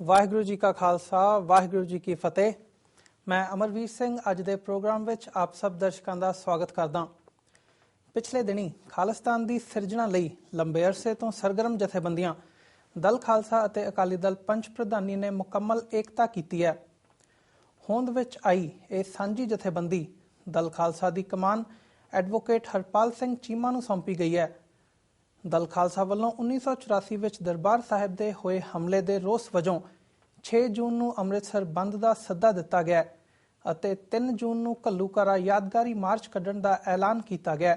ਵਾਹਿਗੁਰੂ ਜੀ ਕਾ ਖਾਲਸਾ ਵਾਹਿਗੁਰੂ ਜੀ ਕੀ ਫਤਿਹ। ਮੈਂ ਅਮਰਵੀਰ ਸਿੰਘ ਅੱਜ ਦੇ ਪ੍ਰੋਗਰਾਮ ਵਿੱਚ ਆਪ ਸਭ ਦਰਸ਼ਕਾਂ ਦਾ ਸਵਾਗਤ ਕਰਦਾ। ਪਿਛਲੇ ਦਿਨੀ ਖਾਲਿਸਤਾਨ ਦੀ ਸਿਰਜਣਾ ਲਈ ਲੰਬੇ ਅਰਸੇ ਤੋਂ ਸਰਗਰਮ ਜਥੇਬੰਦੀਆਂ ਦਲ ਖਾਲਸਾ ਅਤੇ ਅਕਾਲੀ ਦਲ ਪੰਚ ਪ੍ਰਧਾਨੀ ਨੇ ਮੁਕੰਮਲ ਏਕਤਾ ਕੀਤੀ ਹੈ। ਹੋਂਦ ਵਿੱਚ ਆਈ ਇਹ ਸਾਂਝੀ ਜਥੇਬੰਦੀ ਦਲ ਖਾਲਸਾ ਦੀ ਕਮਾਨ ਐਡਵੋਕੇਟ ਹਰਪਾਲ ਸਿੰਘ ਚੀਮਾ ਨੂੰ ਸੌਂਪੀ ਗਈ ਹੈ। ਦਲ ਖਾਲਸਾ ਵੱਲੋਂ 1984 ਵਿੱਚ ਦਰਬਾਰ ਸਾਹਿਬ ਦੇ ਹੋਏ ਹਮਲੇ ਦੇ ਰੋਸ ਵਜੋਂ 6 ਜੂਨ ਨੂੰ ਅੰਮ੍ਰਿਤਸਰ ਬੰਦ ਦਾ ਸੱਦਾ ਦਿੱਤਾ ਗਿਆ ਅਤੇ 3 ਜੂਨ ਨੂੰ ਘੱਲੂਘਾਰਾ ਯਾਦਗਾਰੀ ਮਾਰਚ ਕੱਢਣ ਦਾ ਐਲਾਨ ਕੀਤਾ ਗਿਆ।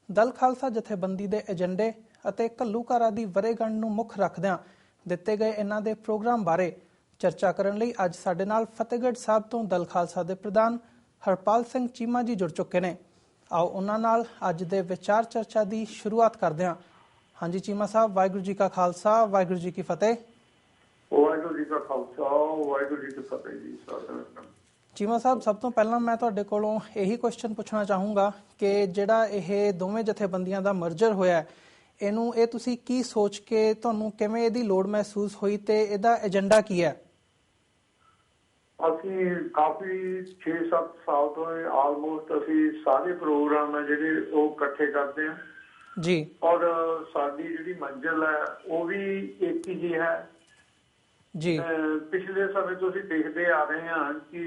ਦਲ ਖਾਲਸਾ ਜਥੇਬੰਦੀ ਦੇ ਏਜੰਡੇ ਅਤੇ ਘੱਲੂਘਾਰਾ ਦੀ ਵਰ੍ਹੇਗੰਢ ਨੂੰ ਮੁੱਖ ਰੱਖਦਿਆਂ ਦਿੱਤੇ ਗਏ ਇਹਨਾਂ ਦੇ ਪ੍ਰੋਗਰਾਮ ਬਾਰੇ ਚਰਚਾ ਕਰਨ ਲਈ ਅੱਜ ਸਾਡੇ ਨਾਲ ਫਤਿਹਗੜ੍ਹ ਸਾਹਿਬ ਤੋਂ ਦਲ ਖਾਲਸਾ ਦੇ ਪ੍ਰਧਾਨ ਹਰਪਾਲ ਸਿੰਘ ਚੀਮਾ ਜੀ ਜੁੜ ਚੁੱਕੇ ਨੇ। ਆਓ ਉਹਨਾਂ ਨਾਲ ਅੱਜ ਦੇ ਵਿਚਾਰ ਚਰਚਾ ਦੀ ਸ਼ੁਰੂਆਤ ਕਰਦੇ ਹਾਂ। ਹਾਂਜੀ ਚੀਮਾ ਸਾਹਿਬ, ਵਾਹਿਗੁਰੂ ਜੀ ਕਾ ਖਾਲਸਾ ਵਾਹਿਗੁਰੂ ਜੀ ਕੀ ਫਤਿਹ। ਵਾਹਿਗੁਰੂ ਜੀ ਕਾ ਖਾਲਸਾ ਵਾਹਿਗੁਰੂ ਜੀ ਕੀ ਫਤਿਹ ਜੀ। ਚੀਮਾ ਸਾਹਿਬ, ਸਭ ਤੋਂ ਪਹਿਲਾਂ ਮੈਂ ਤੁਹਾਡੇ ਕੋਲੋਂ ਇਹੀ ਕੁਐਸਚਨ ਪੁੱਛਣਾ ਚਾਹੂੰਗਾ ਕਿ ਜਿਹੜਾ ਇਹ ਦੋਵੇਂ ਜਥੇਬੰਦੀਆਂ ਦਾ ਮਰਜਰ ਹੋਇਆ ਇਹ ਤੁਸੀਂ ਕੀ ਸੋਚ ਕੇ ਤੁਹਾਨੂੰ ਕਿਵੇਂ ਇਹਦੀ ਲੋੜ ਮਹਿਸੂਸ ਹੋਈ ਤੇ ਇਹਦਾ ਏਜੰਡਾ ਕੀ ਹੈ? ਅਸੀਂ ਕਾਫੀ 6-7 ਸਾਲ ਤੋਂ ਆਲਮੋਸਟ ਅਸੀਂ ਸਾਰੇ ਪ੍ਰੋਗਰਾਮ ਹੈ ਜਿਹੜੇ ਉਹ ਇਕੱਠੇ ਕਰਦੇ ਹਾਂ ਜੀ, ਔਰ ਸਾਡੀ ਜਿਹੜੀ ਮੰਜ਼ਿਲ ਹੈ ਉਹ ਵੀ ਇੱਕ ਹੀ ਹੈ ਜੀ। ਪਿਛਲੇ ਸਮੇਂ ਤੋਂ ਅਸੀਂ ਦੇਖਦੇ ਆ ਰਹੇ ਹਾਂ ਕਿ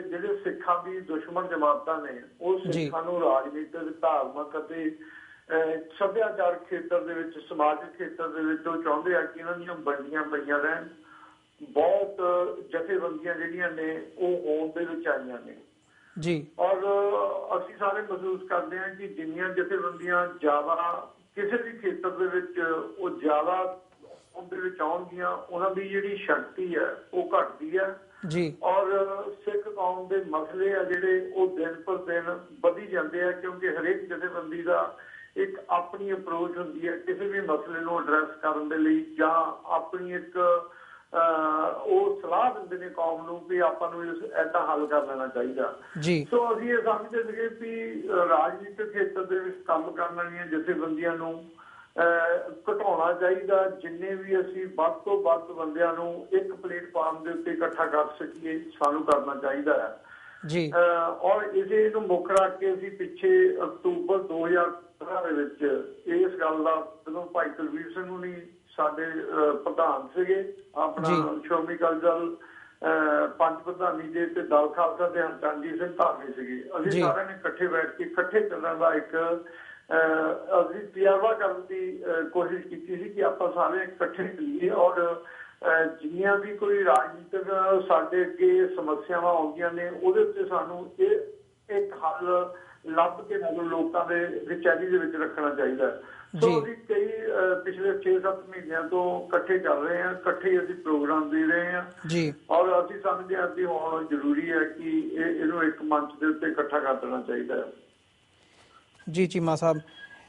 ਜਿਹੜੇ ਸਿੱਖਾਂ ਦੀ ਦੁਸ਼ਮਣ ਜਮਾਤਾਂ ਨੇ ਉਹ ਸਿੱਖਾਂ ਨੂੰ ਰਾਜਨੀਤਿਕ, ਧਾਰਮਿਕ ਅਤੇ ਸੱਭਿਆਚਾਰਕ ਖੇਤਰ ਦੇ ਵਿੱਚ, ਸਮਾਜਿਕ ਖੇਤਰ ਦੇ ਵਿੱਚ ਉਹ ਚਾਹੁੰਦੇ ਆ ਕਿ ਇਹਨਾਂ ਦੀਆਂ ਵੰਡੀਆਂ ਪਈਆਂ ਰਹਿਣ। ਬਹੁਤ ਜਥੇਬੰਦੀਆਂ ਜਿਹੜੀਆਂ ਨੇ ਉਹ ਹੋਂਦ ਦੇ ਵਿੱਚ ਆਈਆਂ ਨੇ ਜੀ, ਔਰ ਅਸੀਂ ਸਾਰੇ ਮਹਿਸੂਸ ਕਰਦੇ ਹਾਂ ਕਿ ਜਿੰਨੀਆਂ ਜਥੇਬੰਦੀਆਂ ਜ਼ਿਆਦਾ ਕਿਸੇ ਵੀ ਖੇਤਰ ਦੇ ਵਿੱਚ ਉਹ ਜ਼ਿਆਦਾ ਹੋਂਦ ਦੇ ਵਿੱਚ ਆਉਣਗੀਆਂ, ਉਹਨਾਂ ਦੀ ਜਿਹੜੀ ਸ਼ਕਤੀ ਹੈ ਉਹ ਘਟਦੀ ਹੈ ਜੀ, ਔਰ ਸਿੱਖ ਕੌਮ ਦੇ ਮਸਲੇ ਆ ਜਿਹੜੇ ਉਹ ਦਿਨ ਪਰ ਦਿਨ ਵਧੀ ਜਾਂਦੇ ਆ, ਕਿਉਂਕਿ ਹਰੇਕ ਜਥੇਬੰਦੀ ਦਾ ਇੱਕ ਆਪਣੀ ਅਪਰੋਚ ਹੁੰਦੀ ਹੈ ਕਿਸੇ ਵੀ ਮਸਲੇ ਨੂੰ ਐਡਰੈਸ ਕਰਨ ਦੇ ਲਈ, ਜਾਂ ਆਪਣੀ ਇੱਕ ਉਹ ਸਲਾਹ ਦਿੰਦੇ ਨੇ ਕੌਮ ਨੂੰ ਵੀ ਆਪਾਂ ਨੂੰ ਏਦਾਂ ਹੱਲ ਕਰ ਲੈਣਾ ਚਾਹੀਦਾ ਜੀ। ਸੋ ਅਸੀਂ ਇਹ ਸਮਝਦੇ ਸੀਗੇ ਵੀ ਰਾਜਨੀਤਿਕ ਖੇਤਰ ਦੇ ਵਿੱਚ ਕੰਮ ਕਰਨ ਵਾਲੀਆਂ ਜਥੇਬੰਦੀਆਂ ਨੂੰ ਘਟਾਉਣਾ ਚਾਹੀਦਾ। ਜਿੰਨੇ ਵੀ ਅਸੀਂ ਵੱਧ ਤੋਂ ਵੱਧ ਬੰਦਿਆਂ ਨੂੰ ਇੱਕ ਪਲੇਟਫਾਰਮ ਦੇ ਉੱਤੇ ਇਕੱਠਾ ਕਰ ਸਕੀਏ, ਸਾਨੂੰ ਕਰਨਾ ਚਾਹੀਦਾ ਹੈ ਜੀ। ਔਰ ਇਸੇ ਨੂੰ ਮੁੱਖ ਰੱਖ ਕੇ ਅਸੀਂ ਪਿੱਛੇ ਅਕਤੂਬਰ 2015 ਦੇ ਵਿੱਚ ਇਸ ਗੱਲ ਦਾ, ਜਦੋਂ ਭਾਈ ਕੁਲਵੀਰ ਸਿੰਘ ਹੁਣੀ ਸਾਡੇ ਪ੍ਰਧਾਨ ਸੀਗੇ, ਆਪਣਾ ਸ਼੍ਰੋਮਣੀ ਅਕਾਲੀ ਦਲ ਪੰਚ ਪ੍ਰਧਾਨੀ ਦੇ ਤੇ ਦਲ ਖਾਲਸਾ ਦੇ ਚਰਨਜੀਤ ਸਿੰਘ ਧਾਮੀ ਸੀਗੇ, ਅਸੀਂ ਸਾਰਿਆਂ ਨੇ ਇਕੱਠੇ ਬੈਠ ਕੇ ਇਕੱਠੇ ਚੱਲਣ ਦਾ ਇੱਕ ਅਸੀਂ ਤਜਰਬਾ ਕਰਨ ਦੀ ਕੋਸ਼ਿਸ਼ ਕੀਤੀ ਸੀ ਕਿ ਆਪਾਂ ਸਾਰੇ ਇਕੱਠੇ ਚੱਲੀਏ, ਔਰ ਜਿੰਨੀਆਂ ਵੀ ਕੋਈ ਰਾਜਨੀਤਿਕ ਸਾਡੇ ਅੱਗੇ ਸਮੱਸਿਆਵਾਂ ਆਉਂਦੀਆਂ ਨੇ ਉਹਦੇ ਉੱਤੇ ਸਾਨੂੰ ਇਹ ਇੱਕ ਹੱਲ ਲੱਭ ਕੇ ਲੋਕਾਂ ਦੇ ਵਿਚਾਰੀ ਦੇ ਵਿੱਚ ਰੱਖਣਾ ਚਾਹੀਦਾ ਹੈ। ਸੋ ਅਸੀਂ ਕਈ ਪਿਛਲੇ 6-7 ਮਹੀਨਿਆਂ ਤੋਂ ਇਕੱਠੇ ਚੱਲ ਰਹੇ ਹਾਂ, ਇਕੱਠੇ ਅਸੀਂ ਪ੍ਰੋਗਰਾਮ ਦੇ ਰਹੇ ਹਾਂ ਜੀ, ਔਰ ਅਸੀਂ ਸਮਝਦੇ ਹਾਂ ਕਿ ਹੁਣ ਜ਼ਰੂਰੀ ਹੈ ਕਿ ਇਹਨੂੰ ਇੱਕ ਮੰਚ ਦੇ ਉੱਤੇ ਇਕੱਠਾ ਕਰ ਦੇਣਾ ਚਾਹੀਦਾ ਹੈ ਜੀ। ਚੀਮਾ ਸਾਹਿਬ,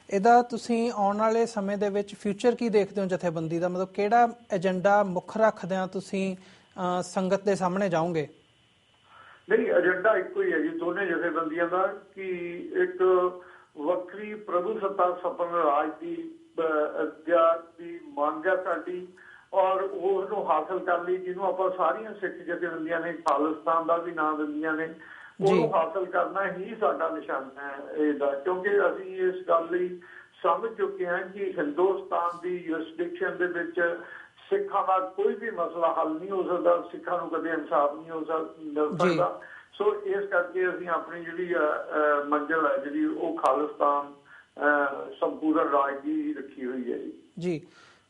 ਇਹਦਾ ਤੁਸੀਂ ਆਉਣ ਵਾਲੇ ਸਮੇਂ ਦੇ ਵਿੱਚ ਫਿਊਚਰ ਕੀ ਦੇਖਦੇ ਹੋ ਜਥੇਬੰਦੀ ਦਾ? ਮਤਲਬ ਕਿਹੜਾ ਏਜੰਡਾ ਮੁੱਖ ਰੱਖਦਿਆਂ ਤੁਸੀਂ ਸੰਗਤ ਦੇ ਸਾਹਮਣੇ ਜਾਓਗੇ? ਨਹੀਂ, ਏਜੰਡਾ ਇੱਕੋ ਹੀ ਹੈ ਜੀ ਦੋਨੇ ਜਥੇਬੰਦੀਆਂ ਦਾ, ਕਿ ਇੱਕ ਵੱਖਰੀ ਪ੍ਰਭੂ ਸੱਤਾ ਸਪਨ ਰਾਜ ਦੀ ਮੰਗ ਹੈ ਸਾਡੀ, ਔਰ ਉਹਨੂੰ ਹਾਸਲ ਕਰਨ ਲਈ ਜਿਹਨੂੰ ਆਪਾਂ ਸਾਰੀਆਂ ਸਿੱਖ ਜਥੇਬੰਦੀਆਂ ਨੇ ਖਾਲਿਸਤਾਨ ਦਾ ਵੀ ਨਾਂ ਦਿੰਦੀਆਂ ਨੇ, ਉਹਨੂੰ ਹਾਸਲ ਕਰਨਾ ਹੀ ਸਾਡਾ ਨਿਸ਼ਾਨਾ ਹੈ ਇਹਦਾ, ਕਿਉਂਕਿ ਅਸੀਂ ਇਸ ਗੱਲ ਲਈ ਸਮਝ ਚੁੱਕੇ ਹਾਂ ਕਿ ਹਿੰਦੁਸਤਾਨ ਦੀ ਜੁਰਿਸਡਿਕਸ਼ਨ ਦੇ ਵਿੱਚ ਸਿੱਖਾਂ ਦਾ ਕੋਈ ਵੀ ਮਸਲਾ ਹੱਲ ਨਹੀਂ ਹੋ ਸਕਦਾ, ਸਿੱਖਾਂ ਨੂੰ ਕਦੇ ਇਨਸਾਫ ਨਹੀਂ ਮਿਲ ਸਕਦਾ। ਸੋ ਇਸ ਕਰਕੇ ਅਸੀਂ ਆਪਣੀ ਜਿਹੜੀ ਮੰਜ਼ਿਲ ਹੈ ਜਿਹੜੀ ਉਹ ਖਾਲਿਸਤਾਨ ਸੰਪੂਰਨ ਰਾਜ ਦੀ ਰੱਖੀ ਹੋਈ ਹੈ ਜੀ।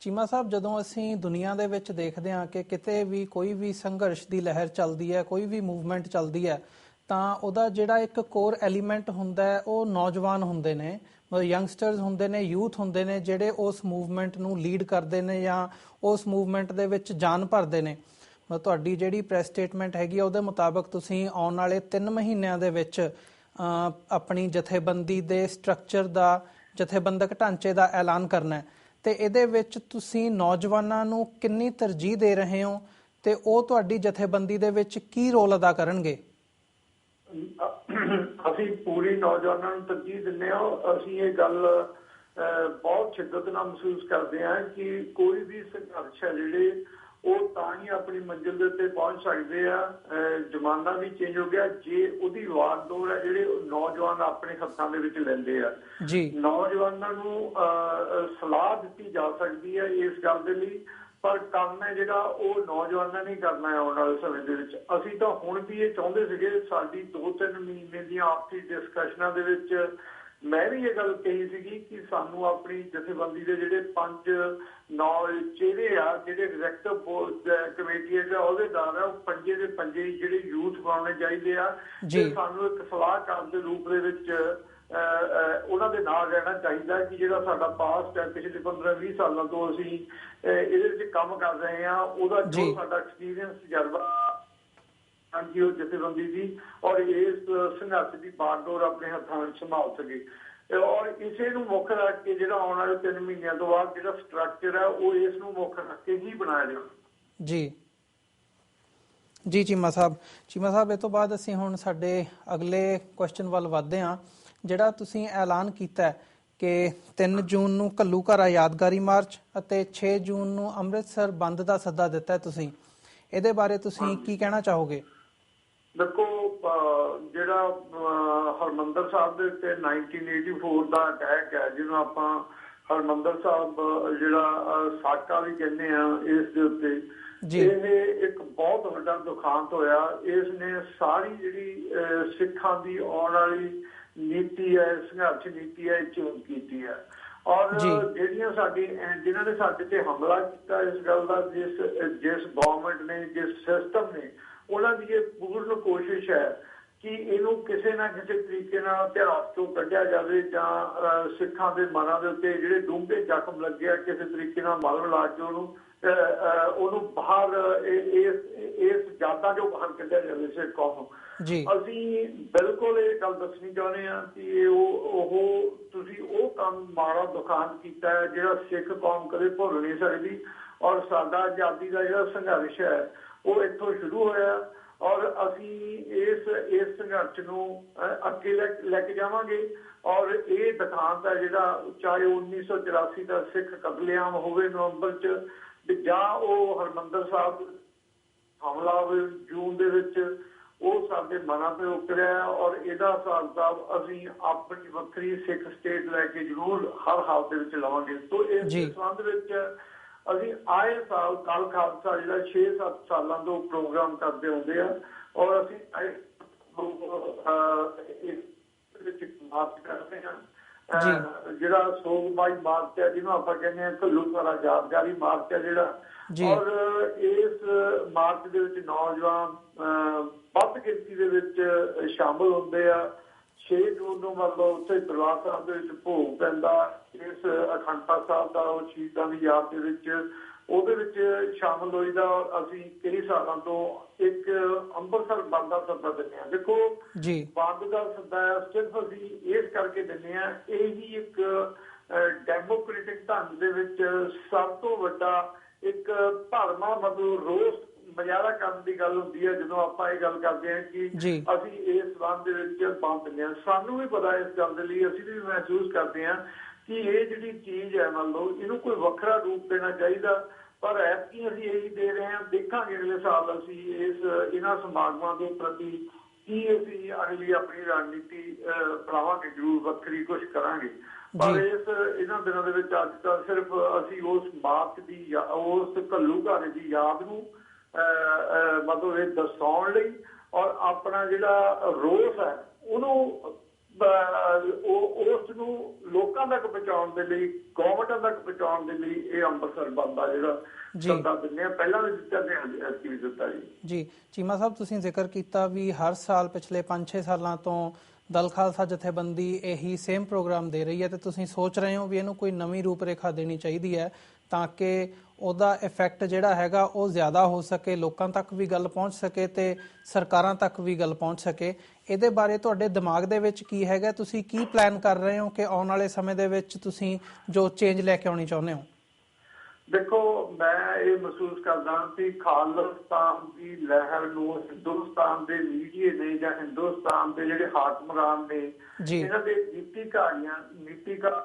ਚੀਮਾ ਸਾਹਿਬ, ਜਦੋਂ ਅਸੀਂ ਦੁਨੀਆ ਦੇ ਵਿੱਚ ਦੇਖਦੇ ਹਾਂ ਕਿ ਕਿਤੇ ਵੀ ਕੋਈ ਵੀ ਸੰਘਰਸ਼ ਦੀ ਲਹਿਰ ਚੱਲਦੀ ਹੈ, ਕੋਈ ਵੀ ਮੂਵਮੈਂਟ ਚੱਲਦੀ ਹੈ, ਤਾਂ ਉਹਦਾ ਜਿਹੜਾ ਇੱਕ ਕੋਰ ਐਲੀਮੈਂਟ ਹੁੰਦਾ ਹੈ ਉਹ ਨੌਜਵਾਨ ਹੁੰਦੇ ਨੇ, ਮਤਲਬ ਯੰਗਸਟਰਸ ਹੁੰਦੇ ਨੇ, ਯੂਥ ਹੁੰਦੇ ਨੇ, ਜਿਹੜੇ ਉਸ ਮੂਵਮੈਂਟ ਨੂੰ ਲੀਡ ਕਰਦੇ ਨੇ ਜਾਂ ਉਸ ਮੂਵਮੈਂਟ ਦੇ ਵਿੱਚ ਜਾਨ ਭਰਦੇ ਨੇ। ਤੁਹਾਡੀ ਜਿਹੜੀ ਪ੍ਰੈਸ ਸਟੇਟਮੈਂਟ ਹੈਗੀ ਆ ਉਹਦੇ ਮੁਤਾਬਕ ਤੁਸੀਂ ਆਉਣ ਵਾਲੇ 3 ਮਹੀਨਿਆਂ ਦੇ ਵਿੱਚ ਆਪਣੀ ਜਥੇਬੰਦੀ ਦੇ ਸਟਰਕਚਰ ਦਾ, ਜਥੇਬੰਦਕ ਢਾਂਚੇ ਦਾ ਐਲਾਨ ਕਰਨਾ ਹੈ, ਤੇ ਇਹਦੇ ਵਿੱਚ ਤੁਸੀਂ ਨੌਜਵਾਨਾਂ ਨੂੰ ਕਿੰਨੀ ਤਰਜੀਹ ਦੇ ਰਹੇ ਹੋ ਤੇ ਉਹ ਤੁਹਾਡੀ ਜਥੇਬੰਦੀ ਦੇ ਵਿੱਚ ਕੀ ਰੋਲ ਅਦਾ ਕਰਨਗੇ? ਅਸੀਂ ਪੂਰੀ ਨੌਜਵਾਨਾਂ ਨੂੰ ਤਰਜੀਹ ਦਿੰਦੇ ਹਾਂ। ਅਸੀਂ ਇਹ ਗੱਲ ਬਹੁਤ ਸ਼ਿੱਦਤ ਨਾਲ ਮਹਿਸੂਸ ਕਰਦੇ ਹਾਂ ਕਿ ਕੋਈ ਵੀ ਸੰਘਰਸ਼ ਹੈ ਜਿਹੜੇ ਉਹ ਤਾਂ ਹੀ ਆਪਣੀ ਮੰਜ਼ਿਲ ਦੇ ਉੱਤੇ ਪਹੁੰਚ ਸਕਦੇ ਆ। ਜ਼ਮਾਨਾ ਵੀ ਚੇਂਜ ਹੋ ਗਿਆ ਜੇ ਉਹਦੀ ਵਾਗਡੋਰ ਹੈ ਜਿਹੜੇ ਨੌਜਵਾਨ ਆਪਣੇ ਹੱਥਾਂ ਦੇ ਵਿੱਚ ਲੈਂਦੇ ਆ ਜੀ। ਨੌਜਵਾਨਾਂ ਨੂੰ ਸਲਾਹ ਦਿੱਤੀ ਜਾ ਸਕਦੀ ਹੈ ਇਸ ਗੱਲ ਦੇ ਲਈ, ਪਰ ਕੰਮ ਹੈ ਜਿਹੜਾ ਉਹ ਨੌਜਵਾਨਾਂ ਨੇ ਕਰਨਾ ਹੈ ਆਉਣ ਵਾਲੇ ਸਮੇਂ ਦੇ ਵਿੱਚ। ਅਸੀਂ ਤਾਂ ਹੁਣ ਵੀ ਇਹ ਚਾਹੁੰਦੇ ਸੀਗੇ, ਸਾਡੀ 2-3 ਮਹੀਨੇ ਦੀਆਂ ਆਪਸੀ ਡਿਸਕਸ਼ਨਾਂ ਦੇ ਵਿੱਚ ਮੈਂ ਵੀ ਇਹ ਗੱਲ ਕਹੀ ਸੀਗੀ ਕਿ ਸਾਨੂੰ ਆਪਣੀ ਜਥੇਬੰਦੀ ਦੇ ਜਿਹੜੇ 5-9 ਚਿਹਰੇ ਆ, ਜਿਹੜੇ ਐਗਜ਼ੈਕਟਿਵ ਕਮੇਟੀ ਦੇ ਅਹੁਦੇਦਾਰ ਆ, ਉਹ ਪੰਜੇ ਦੇ ਪੰਜੇ ਜਿਹੜੇ ਯੂਥ ਬਣਾਉਣੇ ਚਾਹੀਦੇ ਆ ਤੇ ਸਾਨੂੰ ਇੱਕ ਸਲਾਹਕਾਰ ਦੇ ਰੂਪ ਦੇ ਵਿੱਚ ਉਹਨਾਂ ਦੇ ਨਾਲ ਰਹਿਣਾ ਚਾਹੀਦਾ ਕਿ ਜਿਹੜਾ ਸਾਡਾ ਪਾਸਟ ਹੈ, ਪਿਛਲੇ 15-20 ਸਾਲਾਂ ਤੋਂ ਅਸੀਂ ਇਹਦੇ ਵਿੱਚ ਕੰਮ ਕਰ ਰਹੇ ਹਾਂ, ਉਹਦਾ ਜੋ ਸਾਡਾ ਐਕਸਪੀਰੀਅੰਸ ਤਜਰਬਾ ਕਿ ਉਹ ਜਥੇਬੰਦੀ ਦੀ ਔਰ ਇਸ ਸੰਘਰਸ਼ ਦੀ ਬਾਗਡੋਰ ਆਪਣੇ ਹੱਥਾਂ ਵਿੱਚ ਸੰਭਾਲ ਸਕੇ। ਔਰ ਇਸੇ ਨੂੰ ਮੁੱਖ ਰੱਖ ਕੇ ਜਿਹੜਾ ਆਉਣ ਵਾਲੇ 3 ਮਹੀਨਿਆਂ ਤੋਂ ਬਾਅਦ ਜਿਹੜਾ ਸਟਰਕਚਰ ਹੈ ਉਹ ਇਸ ਨੂੰ ਮੁੱਖ ਰੱਖ ਕੇ ਹੀ ਬਣਾਇਆ ਜਾਣਾ। ਜੀ ਜੀ ਚੀਮਾ ਸਾਹਿਬ, ਇਹ ਤੋਂ ਬਾਅਦ ਅਸੀਂ ਹੁਣ ਸਾਡੇ ਅਗਲੇ ਕੁਐਸਚਨ ਵੱਲ ਵਧਦੇ ਹਾਂ। ਜਿਹੜਾ ਤੁਸੀਂ ਐਲਾਨ ਕੀਤਾ ਕਿ 3 ਜੂਨ ਨੂੰ ਘੱਲੂਘਾਰਾ ਯਾਦਗਾਰੀ ਮਾਰਚ ਅਤੇ 6 ਜੂਨ ਨੂੰ ਅੰਮ੍ਰਿਤਸਰ ਬੰਦ ਦਾ ਸੱਦਾ ਦਿੱਤਾ ਤੁਸੀਂ, ਇਹਦੇ ਬਾਰੇ ਤੁਸੀਂ ਕੀ ਕਹਿਣਾ ਚਾਹੋਗੇ? ਦੇਖੋ, ਜਿਹੜਾ ਹਰਿਮੰਦਰ ਸਾਹਿਬ ਦੇ ਉੱਤੇ 1984 ਦਾ ਅਟੈਕ ਹੈ, ਜਿਹਨੂੰ ਆਪਾਂ ਹਰਿਮੰਦਰ ਸਾਹਿਬ ਜਿਹੜਾ ਸਾਕਾ ਵੀ ਕਹਿੰਦੇ ਆ, ਇਸ ਦੇ ਉੱਤੇ ਇਹ ਇੱਕ ਬਹੁਤ ਵੱਡਾ ਦੁਖਾਂਤ ਹੋਇਆ। ਇਸ ਨੇ ਸਾਰੀ ਜਿਹੜੀ ਸਿੱਖਾਂ ਦੀ ਆਉਣ ਵਾਲੀ ਨੀਤੀ ਹੈ, ਸੰਘਰਸ਼ ਨੀਤੀ ਹੈ, ਚੇਂਜ ਕੀਤੀ ਹੈ। ਔਰ ਜਿਹੜੀਆਂ ਜਿਨ੍ਹਾਂ ਨੇ ਸਾਡੇ ਤੇ ਹਮਲਾ ਕੀਤਾ, ਇਸ ਗੱਲ ਦਾ ਜਿਸ ਗਵਰਨਮੈਂਟ ਨੇ, ਜਿਸ ਸਿਸਟਮ ਨੇ, ਉਹਨਾਂ ਦੀ ਇਹ ਪੂਰਨ ਕੋਸ਼ਿਸ਼ ਹੈ ਕਿ ਇਹਨੂੰ ਕਿਸੇ ਨਾ ਕਿਸੇ ਤਰੀਕੇ ਨਾਲ ਇਤਿਹਾਸ ਤੋਂ ਕੱਢਿਆ ਜਾਵੇ ਜਾਂ ਸਿੱਖਾਂ ਦੇ ਮਨਾਂ ਦੇ ਉੱਤੇ ਜਿਹੜੇ ਡੂੰਘੇ ਜ਼ਖਮ ਲੱਗੇ ਆ ਕਿਸੇ ਤਰੀਕੇ ਨਾਲ ਮਲਮ ਲਾ ਕੇ ਉਹਨੂੰ ਬਾਹਰ ਇਸ ਜਾਤਾਂ ਚੋਂ ਬਾਹਰ ਕੱਢਿਆ ਜਾਵੇ ਸਿੱਖ ਕੌਮ ਨੂੰ। ਅਸੀਂ ਬਿਲਕੁਲ ਇਹ ਗੱਲ ਦੱਸਣੀ ਚਾਹੁੰਦੇ ਹਾਂ ਕਿ ਤੁਸੀਂ ਉਹ ਕੰਮ ਮਾੜਾ ਦੁਖਾਂਤ ਕੀਤਾ ਹੈ ਜਿਹੜਾ ਸਿੱਖ ਕੌਮ ਕਦੇ ਭੁੱਲ ਨਹੀਂ ਸਕਦੀ। ਔਰ ਸਾਡਾ ਆਜ਼ਾਦੀ ਦਾ ਜਿਹੜਾ ਸੰਘਰਸ਼ ਹੈ ਉਹ ਇੱਥੋਂ ਸ਼ੁਰੂ ਹੋਇਆ ਔਰ ਅਸੀਂ ਇਸ ਸੰਘਰਸ਼ ਨੂੰ ਅੱਗੇ ਲੈ ਕੇ ਜਾਵਾਂਗੇ। ਔਰ ਇਹ ਦੁਖਾਂਤ ਹੈ ਜਿਹੜਾ, ਚਾਹੇ 1984 ਦਾ ਸਿੱਖ ਕਤਲੇਆਮ ਹੋਵੇ ਨਵੰਬਰ 'ਚ, ਜਾਂ ਉਹ ਹਰਿਮੰਦਰ ਸਾਹਿਬ ਹਮਲਾ ਹੋਵੇ ਜੂਨ ਦੇ ਵਿੱਚ, ਉਹ ਸਾਡੇ ਮਨਾਂ ਤੇ ਉਤਰਿਆ। ਔਰ ਇਹਦਾ ਹਿਸਾਬ ਕਿਤਾਬ ਅਸੀਂ ਆਪਣੀ ਵੱਖਰੀ ਸਿੱਖ ਸਟੇਟ ਲੈ ਕੇ ਜ਼ਰੂਰ ਹਰ ਹਾਲ ਦੇ ਵਿੱਚ ਲਵਾਂਗੇ। ਸੋ ਇਸ ਸੰਬੰਧ ਵਿੱਚ ਅਸੀਂ ਆਏ ਸਾਲ ਕੱਲ ਖਾਲਸਾ ਜਿਹੜਾ 6-7 ਸਾਲਾਂ ਤੋਂ ਪ੍ਰੋਗਰਾਮ ਕਰਦੇ ਹੁੰਦੇ ਆ ਔਰ ਅਸੀਂ ਮਾਰਚ ਕਰਦੇ ਹਾਂ, ਜਿਹੜਾ ਸੋਗਬਾਈ ਮਾਰਚ ਹੈ, ਜਿਹਨੂੰ ਆਪਾਂ ਕਹਿੰਦੇ ਹਾਂ ਘੱਲੂਘਾਰਾ ਯਾਦਗਾਰੀ ਮਾਰਚ ਹੈ ਜਿਹੜਾ। ਔਰ ਇਸ ਮਾਰਚ ਦੇ ਵਿੱਚ ਨੌਜਵਾਨ ਵੱਧ ਗਿਣਤੀ ਦੇ ਵਿੱਚ ਸ਼ਾਮਲ ਹੁੰਦੇ ਆ। 6 ਜੂਨ ਨੂੰ ਮਤਲਬ ਉੱਥੇ ਦਰਬਾਰ ਸਾਹਿਬ ਦੇ ਵਿੱਚ ਭੋਗ ਪੈਂਦਾ, ਇਸ ਅਖੰਡ ਪਾਠ ਸਾਹਿਬ ਦਾ ਉਹ ਸ਼ਹੀਦਾਂ ਦੀ ਯਾਦ ਦੇ ਵਿੱਚ, ਉਹਦੇ ਵਿੱਚ ਸ਼ਾਮਲ ਹੋਈਦਾ। ਅਸੀਂ ਕਈ ਸਾਲਾਂ ਤੋਂ ਇੱਕ ਅੰਮ੍ਰਿਤਸਰ ਬੰਦ ਦਾ ਸੱਦਾ ਦਿੰਦੇ ਹਾਂ। ਦੇਖੋ, ਬੰਦ ਦਾ ਸੱਦਾ ਸਿਰਫ ਅਸੀਂ ਇਸ ਕਰਕੇ ਦਿੰਦੇ ਹਾਂ, ਇਹ ਹੀ ਇੱਕ ਡੈਮੋਕ੍ਰੈਟਿਕ ਢੰਗ ਦੇ ਵਿੱਚ ਸਭ ਤੋਂ ਵੱਡਾ ਇੱਕ ਭਰਵਾਂ ਮਤਲਬ ਰੋਸ ਮੁਜ਼ਾਹਰਾ ਕਰਨ ਦੀ ਗੱਲ ਹੁੰਦੀ ਹੈ ਜਦੋਂ ਆਪਾਂ ਇਹ ਗੱਲ ਕਰਦੇ ਹਾਂ ਕਿ ਅਸੀਂ ਇਸ ਸੰਬੰਧ ਦੇ ਵਿੱਚ ਬੰਦ ਦਿੰਦੇ ਹਾਂ। ਸਾਨੂੰ ਵੀ ਪਤਾ ਇਸ ਗੱਲ ਦੇ ਲਈ, ਅਸੀਂ ਵੀ ਮਹਿਸੂਸ ਕਰਦੇ ਹਾਂ ਕਿ ਇਹ ਜਿਹੜੀ ਚੀਜ਼ ਹੈ ਮੰਨ ਲਓ ਇਹਨੂੰ ਕੋਈ ਵੱਖਰਾ ਰੂਪ ਦੇਣਾ ਚਾਹੀਦਾ, ਪਰ ਐਤਕੀ ਅਸੀਂ ਇਹੀ ਦੇ ਰਹੇ ਹਾਂ। ਦੇਖਾਂਗੇ ਅਗਲੇ ਸਾਲ ਅਸੀਂ ਇਹਨਾਂ ਸਮਾਗਮਾਂ ਦੇ ਪ੍ਰਤੀ ਕੀ ਅਸੀਂ ਅਗਲੀ ਆਪਣੀ ਰਣਨੀਤੀ ਬਣਾਵਾਂਗੇ, ਜ਼ਰੂਰ ਵੱਖਰੀ ਕੁਛ ਕਰਾਂਗੇ। ਪਰ ਇਹਨਾਂ ਦਿਨਾਂ ਦੇ ਵਿੱਚ ਅੱਜ ਕੱਲ੍ਹ ਸਿਰਫ ਅਸੀਂ ਉਸ ਮਾਰਚ ਦੀ, ਉਸ ਘੱਲੂਘਾਰੇ ਦੀ ਯਾਦ ਨੂੰ ਮਤਲਬ ਇਹ ਦਰਸਾਉਣ ਲਈ ਔਰ ਆਪਣਾ ਜਿਹੜਾ ਰੋਸ ਹੈ ਉਹਨੂੰ ਉਸ ਨੂੰ ਲੋਕਾਂ ਤੱਕ ਪਹੁੰਚਾਉਣ ਦੇ ਲਈ, ਗੌਰਮੈਂਟਾਂ ਤੱਕ ਪਹੁੰਚਾਉਣ ਦੇ ਲਈ ਇਹ ਅੰਮ੍ਰਿਤਸਰ ਬੰਦ ਦਾ ਜਿਹੜਾ ਸੱਦਾ ਦਿੰਦੇ ਆ, ਪਹਿਲਾਂ ਵੀ ਦਿੱਤਾ ਤੇ ਵੀ ਦਿੱਤਾ ਜੀ। ਚੀਮਾ ਸਾਹਿਬ, ਤੁਸੀਂ ਜ਼ਿਕਰ ਕੀਤਾ ਵੀ ਹਰ ਸਾਲ ਪਿਛਲੇ 5-6 ਸਾਲਾਂ ਤੋਂ ਦਲ ਖਾਲਸਾ ਜਥੇਬੰਦੀ ਇਹੀ ਸੇਮ ਪ੍ਰੋਗਰਾਮ ਦੇ ਰਹੀ ਹੈ ਤੇ ਤੁਸੀਂ ਸੋਚ ਰਹੇ ਹੋ ਵੀ ਇਹਨੂੰ ਕੋਈ ਨਵੀਂ ਰੂਪਰੇਖਾ ਦੇਣੀ ਚਾਹੀਦੀ ਹੈ ਤਾਂ ਕਿ ਉਹਦਾ ਇਫੈਕਟ ਜਿਹੜਾ ਹੈਗਾ ਉਹ ਜ਼ਿਆਦਾ ਹੋ ਸਕੇ, ਲੋਕਾਂ ਤੱਕ ਵੀ ਗੱਲ ਪਹੁੰਚ ਸਕੇ ਤੇ ਸਰਕਾਰਾਂ ਤੱਕ ਵੀ ਗੱਲ ਪਹੁੰਚ ਸਕੇ। ਇਹਦੇ ਬਾਰੇ ਤੁਹਾਡੇ ਦਿਮਾਗ ਦੇ ਵਿੱਚ ਕੀ ਹੈਗਾ? ਤੁਸੀਂ ਕੀ ਪਲਾਨ ਕਰ ਰਹੇ ਹੋ ਕਿ ਆਉਣ ਵਾਲੇ ਸਮੇਂ ਦੇ ਵਿੱਚ ਤੁਸੀਂ ਜੋ ਚੇਂਜ ਲੈ ਕੇ ਆਉਣੀ ਚਾਹੁੰਦੇ ਹੋ? ਦੇਖੋ, ਮੈਂ ਇਹ ਮਹਿਸੂਸ ਕਰਦਾ ਕਿ ਖਾਲਿਸਤਾਨ ਦੀ ਲਹਿਰ ਨੂੰ ਹਿੰਦੁਸਤਾਨ ਦੇ ਮੀਡੀਏ ਨੇ ਜਾਂ ਹਿੰਦੁਸਤਾਨ ਦੇ ਜਿਹੜੇ ਹਾਕਮਰਾਨ ਨੇ, ਇਹਨਾਂ ਦੇ ਨੀਤੀਕਾਰ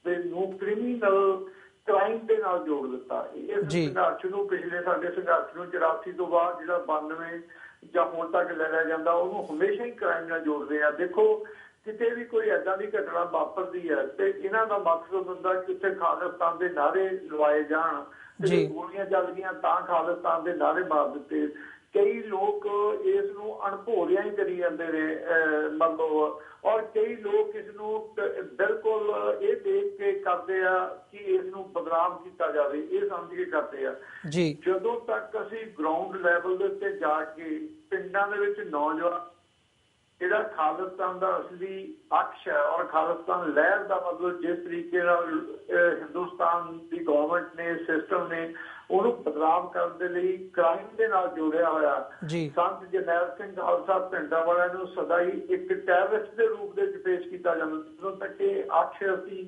ਦੇ ਨੂੰ ਕ੍ਰਿਮੀਨਲ ਕ੍ਰਾਈਮ ਦੇ ਨਾਲ ਜੋੜ ਦਿੱਤਾ। ਇਸ ਸੰਘਰਸ਼ ਨੂੰ, ਪਿਛਲੇ ਸਾਡੇ ਸੰਘਰਸ਼ ਨੂੰ 84 ਤੋਂ ਬਾਅਦ ਜਿਹੜਾ 92 ਜਾਂ ਹੁਣ ਤੱਕ ਲੜਿਆ ਜਾਂਦਾ, ਉਹਨੂੰ ਹਮੇਸ਼ਾ ਹੀ ਕ੍ਰਾਈਮ ਨਾਲ ਜੋੜਦੇ ਆ। ਦੇਖੋ ਕਿਤੇ ਵੀ ਕੋਈ ਏਦਾਂ ਦੀ ਘਟਨਾ ਵਾਪਰਦੀ ਹੈ ਤੇ ਇਹਨਾਂ ਦਾ ਮਕਸਦ ਹੁੰਦਾ ਕਿ ਉੱਥੇ ਖਾਲਿਸਤਾਨ ਦੇ ਨਾਅਰੇ ਲਵਾਏ ਜਾਣ, ਤੇ ਗੋਲੀਆਂ ਚੱਲ ਗਈਆਂ ਤਾਂ ਖਾਲਿਸਤਾਨ ਦੇ ਨਾਅਰੇ ਮਾਰ ਦਿੱਤੇ। ਕਈ ਲੋਕ ਇਸ ਨੂੰ ਅਣਭੋਲਿਆ ਹੀ ਕਰੀ ਜਾਂਦੇ ਨੇ ਮਤਲਬ, ਔਰ ਕਈ ਲੋਕ ਇਸ ਨੂੰ ਬਿਲਕੁਲ ਇਹ ਦੇਖ ਕੇ ਕਰਦੇ ਆ ਕਿ ਇਸ ਨੂੰ ਬਦਨਾਮ ਕੀਤਾ ਜਾਵੇ, ਇਹ ਸਮਝ ਕੇ ਕਰਦੇ ਆ। ਜਦੋਂ ਤੱਕ ਅਸੀਂ ਗਰਾਊਂਡ ਲੈਵਲ ਦੇ ਉੱਤੇ ਜਾ ਕੇ ਪਿੰਡਾਂ ਦੇ ਵਿੱਚ ਨੌਜਵਾਨ ਜਿਹੜਾ ਖਾਲਿਸਤਾਨ ਦਾ ਅਸਲੀ ਅਕਸ਼ ਹੈ ਔਰ ਖਾਲਿਸਤਾਨ ਲਹਿਰ ਦਾ ਮਤਲਬ ਜਿਸ ਤਰੀਕੇ ਨਾਲ ਹਿੰਦੁਸਤਾਨ ਦੀ ਗਵਰਨਮੈਂਟ ਨੇ, ਸਿਸਟਮ ਨੇ ਉਹਨੂੰ ਬਦਨਾਮ ਕਰਨ ਦੇ ਲਈ ਕ੍ਰਾਈਮ ਦੇ ਨਾਲ ਜੋੜਿਆ ਹੋਇਆ, ਸੰਤ ਜਰਨੈਲ ਸਿੰਘ ਖਾਲਸਾ ਪਿੰਡਾਂ ਵਾਲਿਆਂ ਨੂੰ ਸਦਾ ਹੀ ਇੱਕ ਟੈਰਰਿਸਟ ਦੇ ਰੂਪ ਦੇ ਵਿੱਚ ਪੇਸ਼ ਕੀਤਾ ਜਾਂਦਾ। ਜਦੋਂ ਤੱਕ ਇਹ ਅਕਸ਼ ਅਸੀਂ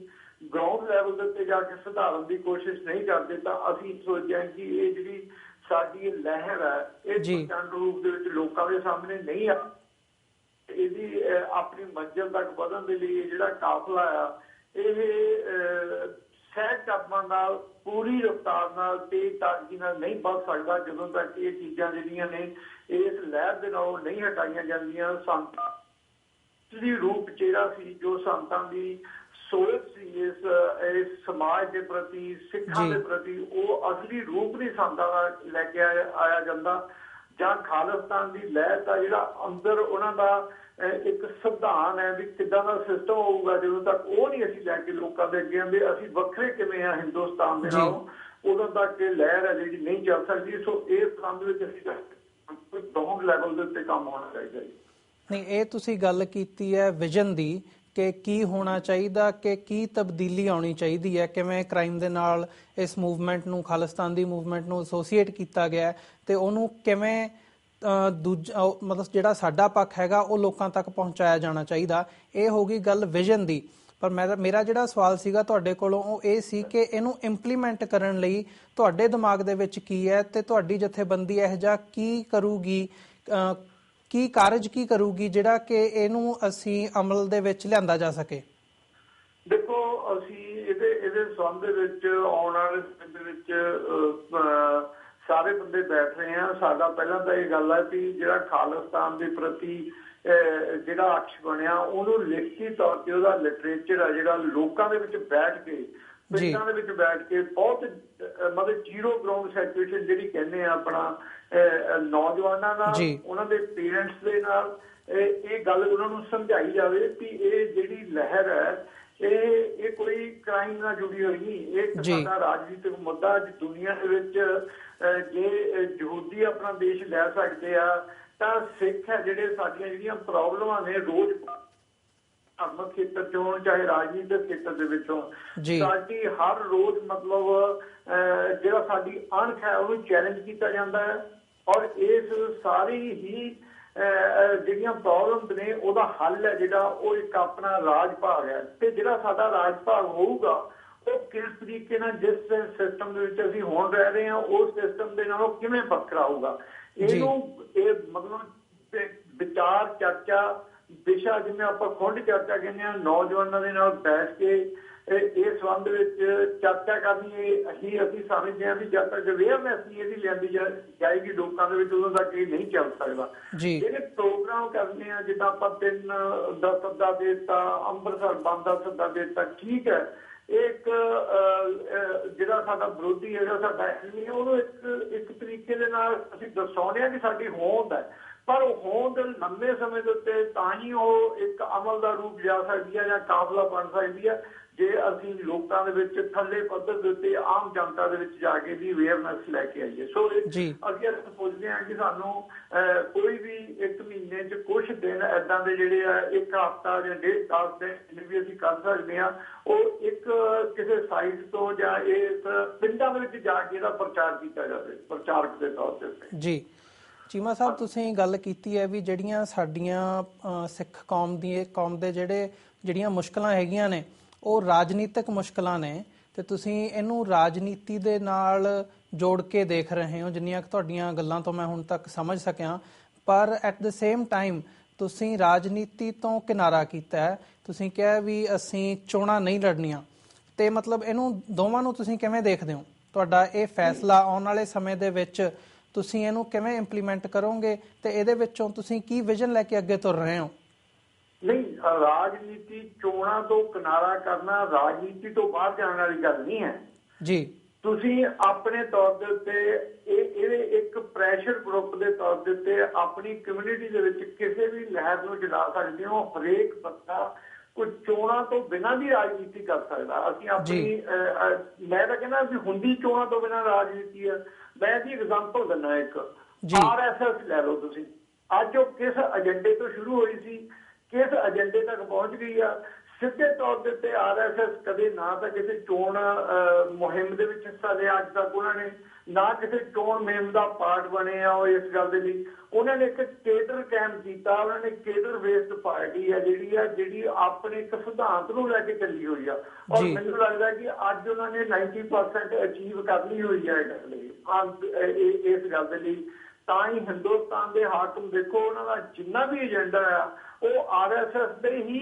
ਗਰਾਊਂਡ ਲੈਵਲ ਦੇ ਉੱਤੇ ਜਾ ਕੇ ਸੁਧਾਰਨ ਦੀ ਕੋਸ਼ਿਸ਼ ਨਹੀਂ ਕਰਦੇ ਤਾਂ ਅਸੀਂ ਸੋਚਦੇ ਹਾਂ ਕਿ ਇਹ ਜਿਹੜੀ ਸਾਡੀ ਲਹਿਰ ਹੈ ਇਹ ਪ੍ਰਚੰਡ ਰੂਪ ਦੇ ਵਿੱਚ ਲੋਕਾਂ ਦੇ ਸਾਹਮਣੇ ਨਹੀਂ ਆ। ਇਹਦੀ ਆਪਣੀ ਮੰਜ਼ਿਲ ਤੱਕ ਵਧਣ ਦੇ ਲਈ ਜਿਹੜਾ ਕਾਫਲਾ ਆ ਇਹ ਸਹਿਜ ਕਦਮਾਂ ਨਾਲ, ਪੂਰੀ ਰਫਤਾਰ ਨਾਲ, ਤੇਜ਼ ਤਾਜ਼ਗੀ ਨਾਲ ਨਹੀਂ ਵੱਧ ਸਕਦਾ ਜਦੋਂ ਤੱਕ ਇਹ ਚੀਜ਼ਾਂ ਜਿਹੜੀਆਂ ਨੇ ਇਸ ਲਹਿਰ ਦੇ ਨਾਲੋਂ ਨਹੀਂ ਹਟਾਈਆਂ ਜਾਂਦੀਆਂ। ਸੰਤ ਦੀ ਰੂਪ ਚਿਹਰਾ ਸੀ ਜੋ ਸੰਤਾਂ ਦੀ ਸੋਚ ਸੀ ਇਸ ਸਮਾਜ ਦੇ ਪ੍ਰਤੀ, ਸਿੱਖਾਂ ਦੇ ਪ੍ਰਤੀ, ਉਹ ਅਸਲੀ ਰੂਪ ਨਹੀਂ ਸੰਤਾਂ ਦਾ ਲੈ ਕੇ ਆਇਆ ਜਾਂਦਾ। ਜਾਂ ਖਾਲਿਸਤਾਨ ਦੀ ਲਹਿਰ ਦਾ ਜਿਹੜਾ ਅੰਦਰ ਉਹਨਾਂ ਦਾ ਇੱਕ ਸੰਵਿਧਾਨ ਹੈ ਵੀ ਕਿੱਦਾਂ ਦਾ ਸਿਸਟਮ ਹੋਊਗਾ, ਜਦੋਂ ਤੱਕ ਉਹ ਨਹੀਂ ਅਸੀਂ ਲੈ ਕੇ ਲੋਕਾਂ ਦੇ ਅੱਗੇ ਆਉਂਦੇ ਅਸੀਂ ਵੱਖਰੇ ਕਿਵੇਂ ਆ ਹਿੰਦੁਸਤਾਨ ਦੇ ਨਾਲੋਂ, ਉਦੋਂ ਤੱਕ ਇਹ ਲਹਿਰ ਹੈ ਜਿਹੜੀ ਨਹੀਂ ਚੱਲ ਸਕਦੀ। ਸੋ ਇਸ ਸੰਬੰਧ ਵਿੱਚ ਅਸੀਂ ਗਰਾਊਂਡ ਲੈਵਲ ਦੇ ਉੱਤੇ ਕੰਮ ਹੋਣਾ ਚਾਹੀਦਾ ਜੀ। ਨਹੀਂ, ਇਹ ਤੁਸੀਂ ਗੱਲ ਕੀਤੀ ਹੈ ਵਿਜ਼ਨ ਦੀ ਕਿ ਕੀ ਹੋਣਾ ਚਾਹੀਦਾ, ਕਿ ਕੀ ਤਬਦੀਲੀ ਆਉਣੀ ਚਾਹੀਦੀ ਹੈ, ਕਿਵੇਂ ਕ੍ਰਾਈਮ ਦੇ ਨਾਲ ਇਸ ਮੂਵਮੈਂਟ ਨੂੰ, ਖਾਲਿਸਤਾਨ ਦੀ ਮੂਵਮੈਂਟ ਨੂੰ ਐਸੋਸੀਏਟ ਕੀਤਾ ਗਿਆ ਤੇ ਉਹਨੂੰ ਕਿਵੇਂ ਦੂਜਾ ਮਤਲਬ ਜਿਹੜਾ ਸਾਡਾ ਪੱਖ ਹੈਗਾ ਉਹ ਲੋਕਾਂ ਤੱਕ ਪਹੁੰਚਾਇਆ ਜਾਣਾ ਚਾਹੀਦਾ। ਇਹ ਹੋ ਗਈ ਗੱਲ ਵਿਜ਼ਨ ਦੀ। ਪਰ ਮੇਰਾ ਜਿਹੜਾ ਸਵਾਲ ਸੀਗਾ ਤੁਹਾਡੇ ਕੋਲੋਂ ਉਹ ਇਹ ਸੀ ਕਿ ਇਹਨੂੰ ਇੰਪਲੀਮੈਂਟ ਕਰਨ ਲਈ ਤੁਹਾਡੇ ਦਿਮਾਗ ਦੇ ਵਿੱਚ ਕੀ ਹੈ ਤੇ ਤੁਹਾਡੀ ਜਥੇਬੰਦੀ ਇਹੋ ਜਿਹਾ ਕੀ ਕਰੂਗੀ, ਕੀ ਕਾਰਜ ਕੀ ਕਰੂਗੀ ਜਿਹੜਾ ਕਿ ਇਹਨੂੰ ਅਸੀਂ ਅਮਲ ਦੇ ਵਿੱਚ ਲਿਆਂਦਾ ਜਾ ਸਕੇ? ਦੇਖੋ ਅਸੀਂ ਇਹਦੇ ਸੰਬੰਧ ਦੇ ਵਿੱਚ ਆਉਣ ਵਾਲੇ ਸਮੇਂ ਦੇ ਵਿੱਚ ਸਾਰੇ ਬੰਦੇ ਬੈਠ ਰਹੇ ਆ। ਸਾਡਾ ਪਹਿਲਾਂ ਤਾਂ ਇਹ ਗੱਲ ਹੈ ਕਿ ਜਿਹੜਾ ਖਾਲਿਸਤਾਨ ਦੇ ਪ੍ਰਤੀ ਜਿਹੜਾ ਅਕਸ਼ ਬਣਿਆ ਉਹਨੂੰ ਲਿਖਤੀ ਤੌਰ ਤੇ ਉਹਦਾ ਲਿਟਰੇਚਰ ਆ ਜਿਹੜਾ ਲੋਕਾਂ ਦੇ ਵਿੱਚ ਬੈਠ ਕੇ, ਪਿੰਡਾਂ ਦੇ ਵਿੱਚ ਬੈਠ ਕੇ ਬਹੁਤ ਮਤਲਬ ਜ਼ੀਰੋ ਗਰਾਊਂਡ ਸੈਚੁਰੇਸ਼ਨ ਜਿਹੜੀ ਕਹਿੰਦੇ ਆ ਆਪਣਾ ਨੌਜਵਾਨਾਂ ਨਾਲ, ਉਹਨਾਂ ਦੇ ਪੇਰੈਂਟਸ ਦੇ ਨਾਲ ਇਹ ਗੱਲ ਉਹਨਾਂ ਨੂੰ ਸਮਝਾਈ ਜਾਵੇ ਕਿ ਇਹ ਜਿਹੜੀ ਲਹਿਰ ਹੈ ਇਹ ਕੋਈ ਕ੍ਰਾਈਮ ਨਾਲ ਜੁੜੀ ਹੋਈ ਨਹੀਂ। ਇਹ ਸਾਡਾ ਰਾਜਨੀਤਿਕ ਮੁੱਦਾ ਦੁਨੀਆ ਦੇ ਵਿੱਚ ਜੇ ਯਹੂਦੀ ਆਪਣਾ ਦੇਸ਼ ਲੈ ਸਕਦੇ ਆ ਤਾਂ ਸਿੱਖ ਹੈ ਜਿਹੜੇ ਸਾਡੀਆਂ ਜਿਹੜੀਆਂ ਪ੍ਰੋਬਲਮਾਂ ਨੇ ਰੋਜ਼ ਧਾਰਮਿਕ ਖੇਤਰ ਚ ਹੋਣ ਚਾਹੇ ਰਾਜਨੀਤਿਕ ਖੇਤਰ ਦੇ ਵਿੱਚ ਹੋਣ, ਸਾਡੀ ਹਰ ਰੋਜ਼ ਮਤਲਬ ਜਿਹੜਾ ਸਾਡੀ ਅਣਖ ਹੈ ਉਹਨੂੰ ਚੈਲੰਜ ਕੀਤਾ ਜਾਂਦਾ ਹੈ। ਔਰ ਇਸ ਸਾਰੀ ਹੀ ਜਿਹੜੀਆਂ ਪ੍ਰੋਬਲਮਸ ਨੇ ਉਹਦਾ ਹੱਲ ਹੈ ਜਿਹੜਾ ਉਹ ਇੱਕ ਆਪਣਾ ਰਾਜ ਭਾਗ ਹੈ। ਤੇ ਜਿਹੜਾ ਸਾਡਾ ਰਾਜ ਭਾਗ ਹੋਊਗਾ ਉਹ ਕਿਸ ਤਰੀਕੇ ਨਾਲ ਜਿਸ ਸਿਸਟਮ ਦੇ ਵਿੱਚ ਅਸੀਂ ਹੁਣ ਰਹਿ ਰਹੇ ਹਾਂ ਉਸ ਸਿਸਟਮ ਦੇ ਨਾਲੋਂ ਕਿਵੇਂ ਵੱਖਰਾ ਹੋਊਗਾ, ਇਹਨੂੰ ਇਹ ਮਤਲਬ ਵਿਚਾਰ ਚਰਚਾ ਵਿਸ਼ਾ ਜਿਵੇਂ ਆਪਾਂ ਖੁੱਲ੍ਹ ਚਰਚਾ ਕਹਿੰਦੇ ਹਾਂ ਨੌਜਵਾਨਾਂ ਦੇ ਨਾਲ ਬੈਠ ਕੇ ਇਸ ਸੰਬੰਧ ਵਿੱਚ ਚਰਚਾ ਕਰਨੀ ਹੀ ਅਸੀਂ ਸਮਝਦੇ ਹਾਂ ਵੀ ਜਦ ਤੱਕ ਅਵੇਅਰਨੈਸ ਨਹੀਂ ਇਹਦੀ ਲਿਆਂਦੀ ਜਾਏਗੀ ਲੋਕਾਂ ਦੇ ਵਿੱਚ ਉਦੋਂ ਤੱਕ ਇਹ ਨਹੀਂ ਚੱਲ ਸਕਦਾ। ਜਿਹੜੇ ਪ੍ਰੋਗਰਾਮ ਕਰਨੇ ਆ ਜਿੱਦਾਂ ਆਪਾਂ 3 ਦਾ ਸੱਦਾ ਦੇ ਦਿੱਤਾ, ਅੰਮ੍ਰਿਤਸਰ ਬੰਦ ਦਾ ਸੱਦਾ ਦੇ ਦਿੱਤਾ, ਠੀਕ ਹੈ, ਇੱਕ ਜਿਹੜਾ ਸਾਡਾ ਵਿਰੋਧੀ ਹੈਗਾ ਸਾਡਾ ਐਨਮੀ ਉਹਨੂੰ ਇੱਕ ਤਰੀਕੇ ਦੇ ਨਾਲ ਅਸੀਂ ਦਰਸਾਉਂਦੇ ਹਾਂ ਕਿ ਸਾਡੀ ਹੋਂਦ ਹੈ, ਪਰ ਉਹ ਹੋਂਦ ਲੰਬੇ ਸਮੇਂ ਦੇ ਉੱਤੇ ਤਾਂ ਹੀ ਉਹ ਇੱਕ ਅਮਲ ਦਾ ਰੂਪ ਲਿਆ ਸਕਦੀ ਹੈ ਜਾਂ ਕਾਫਲਾ ਬਣ ਸਕਦੀ ਹੈ ਜੇ ਅਸੀਂ ਲੋਕਾਂ ਦੇ ਵਿੱਚ ਥੱਲੇ ਪੱਧਰ ਦੇ ਉੱਤੇ ਆਮ ਜਨਤਾ ਦੇ ਵਿੱਚ ਜਾ ਕੇ ਵੀ ਅਵੇਅਰਨੈਸ ਲੈ ਕੇ ਆਈਏ। ਸੋ ਅਸੀਂ ਸੋਚਦੇ ਹਾਂ ਕਿ ਸਾਨੂੰ ਕੋਈ ਵੀ 1 ਮਹੀਨੇ 'ਚ ਕੁਛ ਦਿਨ ਏਦਾਂ ਦੇ ਜਿਹੜੇ ਆ 1 ਹਫ਼ਤਾ ਜਾਂ 1.5 ਦਿਨ ਵੀ ਅਸੀਂ ਕਰ ਸਕਦੇ ਹਾਂ ਉਹ ਇੱਕ ਕਿਸੇ ਸਾਈਟ ਤੋਂ ਜਾਂ ਇਸ ਪਿੰਡਾਂ ਦੇ ਵਿੱਚ ਜਾ ਕੇ ਇਹਦਾ ਪ੍ਰਚਾਰ ਕੀਤਾ ਜਾਵੇ ਪ੍ਰਚਾਰਕ ਦੇ ਤੌਰ ਤੇ। ਜੀ ਚੀਮਾ ਸਾਹਿਬ, ਤੁਸੀਂ ਗੱਲ ਕੀਤੀ ਹੈ ਵੀ ਜਿਹੜੀਆਂ ਸਾਡੀਆਂ ਸਿੱਖ ਕੌਮ ਦੇ ਜਿਹੜੀਆਂ ਮੁਸ਼ਕਲਾਂ ਹੈਗੀਆਂ ਨੇ ਉਹ ਰਾਜਨੀਤਿਕ ਮੁਸ਼ਕਲਾਂ ਨੇ ਤੇ ਤੁਸੀਂ ਇਹਨੂੰ ਰਾਜਨੀਤੀ ਦੇ ਨਾਲ ਜੋੜ ਕੇ ਦੇਖ ਰਹੇ ਹੋ ਜਿੰਨੀਆਂ ਕਿ ਤੁਹਾਡੀਆਂ ਗੱਲਾਂ ਤੋਂ ਮੈਂ ਹੁਣ ਤੱਕ ਸਮਝ ਸਕਿਆ। ਪਰ ਐਟ ਦ ਸੇਮ ਟਾਈਮ ਤੁਸੀਂ ਰਾਜਨੀਤੀ ਤੋਂ ਕਿਨਾਰਾ ਕੀਤਾ ਹੈ। ਤੁਸੀਂ ਕਿਹਾ ਵੀ ਅਸੀਂ ਚੋਣਾਂ ਨਹੀਂ ਲੜਨੀਆਂ, ਤੇ ਮਤਲਬ ਇਹਨੂੰ ਦੋਵਾਂ ਨੂੰ ਤੁਸੀਂ ਕਿਵੇਂ ਦੇਖਦੇ ਹੋ? ਤੁਹਾਡਾ ਇਹ ਫੈਸਲਾ ਆਉਣ ਵਾਲੇ ਸਮੇਂ ਦੇ ਵਿੱਚ ਤੁਸੀਂ ਇਹਨੂੰ ਕਿਵੇਂ ਇੰਪਲੀਮੈਂਟ ਕਰੋਗੇ ਤੇ ਇਹਦੇ ਵਿੱਚੋਂ ਤੁਸੀਂ ਕੀ ਵਿਜ਼ਨ ਲੈ ਕੇ ਅੱਗੇ ਤੁਰ ਰਹੇ ਹੋ? ਨਹੀਂ, ਰਾਜਨੀਤੀ ਚੋਣਾਂ ਤੋਂ ਕਿਨਾਰਾ ਕਰਨਾ ਰਾਜਨੀਤੀ ਤੋਂ ਬਾਹਰ ਜਾਣ ਵਾਲੀ ਗੱਲ ਨਹੀਂ ਹੈ ਜੀ। ਤੁਸੀਂ ਆਪਣੇ ਤੌਰ ਦੇ ਉੱਤੇ ਇਹਦੇ ਇੱਕ ਪ੍ਰੈਸ਼ਰ ਗਰੁੱਪ ਦੇ ਤੌਰ ਦੇ ਉੱਤੇ ਆਪਣੀ ਕਮਿਊਨਿਟੀ ਦੇ ਵਿੱਚ ਕਿਸੇ ਵੀ ਲਹਿਰ ਨੂੰ ਜਗਾ ਸਕਦੇ ਹੋ। ਹਰੇਕ ਬੰਦਾ ਕੋਈ ਚੋਣਾਂ ਤੋਂ ਬਿਨਾਂ ਵੀ ਰਾਜਨੀਤੀ ਕਰ ਸਕਦਾ। ਅਸੀਂ ਆਪਣੀ ਮੈਂ ਤਾਂ ਕਹਿੰਦਾ ਵੀ ਹੁੰਦੀ ਚੋਣਾਂ ਤੋਂ ਬਿਨਾਂ ਰਾਜਨੀਤੀ ਹੈ। ਮੈਂ ਇਹਦੀ ਐਗਜ਼ਾਮਪਲ ਦਿੰਦਾ ਇੱਕ, RSS ਲੈ ਲਓ ਤੁਸੀਂ। ਅੱਜ ਉਹ ਕਿਸ ਏਜੰਡੇ ਤੋਂ ਸ਼ੁਰੂ ਹੋਈ ਸੀ, ਕਿਸ ਏਜੰਡੇ ਤੱਕ ਪਹੁੰਚ ਗਈ ਆ। ਸਿੱਧੇ ਤੌਰ ਦੇ ਉੱਤੇ RSS ਕਦੇ ਨਾ ਤਾਂ ਕਿਸੇ ਚੋਣ ਮੁਹਿੰਮ ਦੇ ਵਿੱਚ ਹਿੱਸਾ ਲਿਆ ਅੱਜ ਤੱਕ ਉਹਨਾਂ ਨੇ, ਨਾ ਕਿਸੇ ਚੋਣ ਮੁਹਿੰਮ ਦਾ ਪਾਰਟ ਬਣੇ ਆ ਉਹ ਇਸ ਗੱਲ ਦੇ ਲਈ। ਉਹਨਾਂ ਨੇ ਇੱਕ ਕੇਡਰ ਕਾਇਮ ਕੀਤਾ, ਉਹਨਾਂ ਨੇ ਕੇਡਰ ਬੇਸਡ ਪਾਰਟੀ ਹੈ ਜਿਹੜੀ ਆਪਣੇ ਇੱਕ ਸਿਧਾਂਤ ਨੂੰ ਲੈ ਕੇ ਚੱਲੀ ਹੋਈ ਆ। ਔਰ ਮੈਨੂੰ ਲੱਗਦਾ ਕਿ ਅੱਜ ਉਹਨਾਂ ਨੇ 90% ਅਚੀਵ ਕਰ ਲਈ ਹੋਈ ਹੈ ਇਸ ਗੱਲ ਦੇ ਲਈ। ਤਾਂ ਹੀ ਹਿੰਦੁਸਤਾਨ ਦੇ ਹਾਕਮ ਦੇਖੋ, ਉਹਨਾਂ ਦਾ ਜਿੰਨਾ ਵੀ ਏਜੰਡਾ ਆ ਉਹ RSS ਦੇ ਹੀ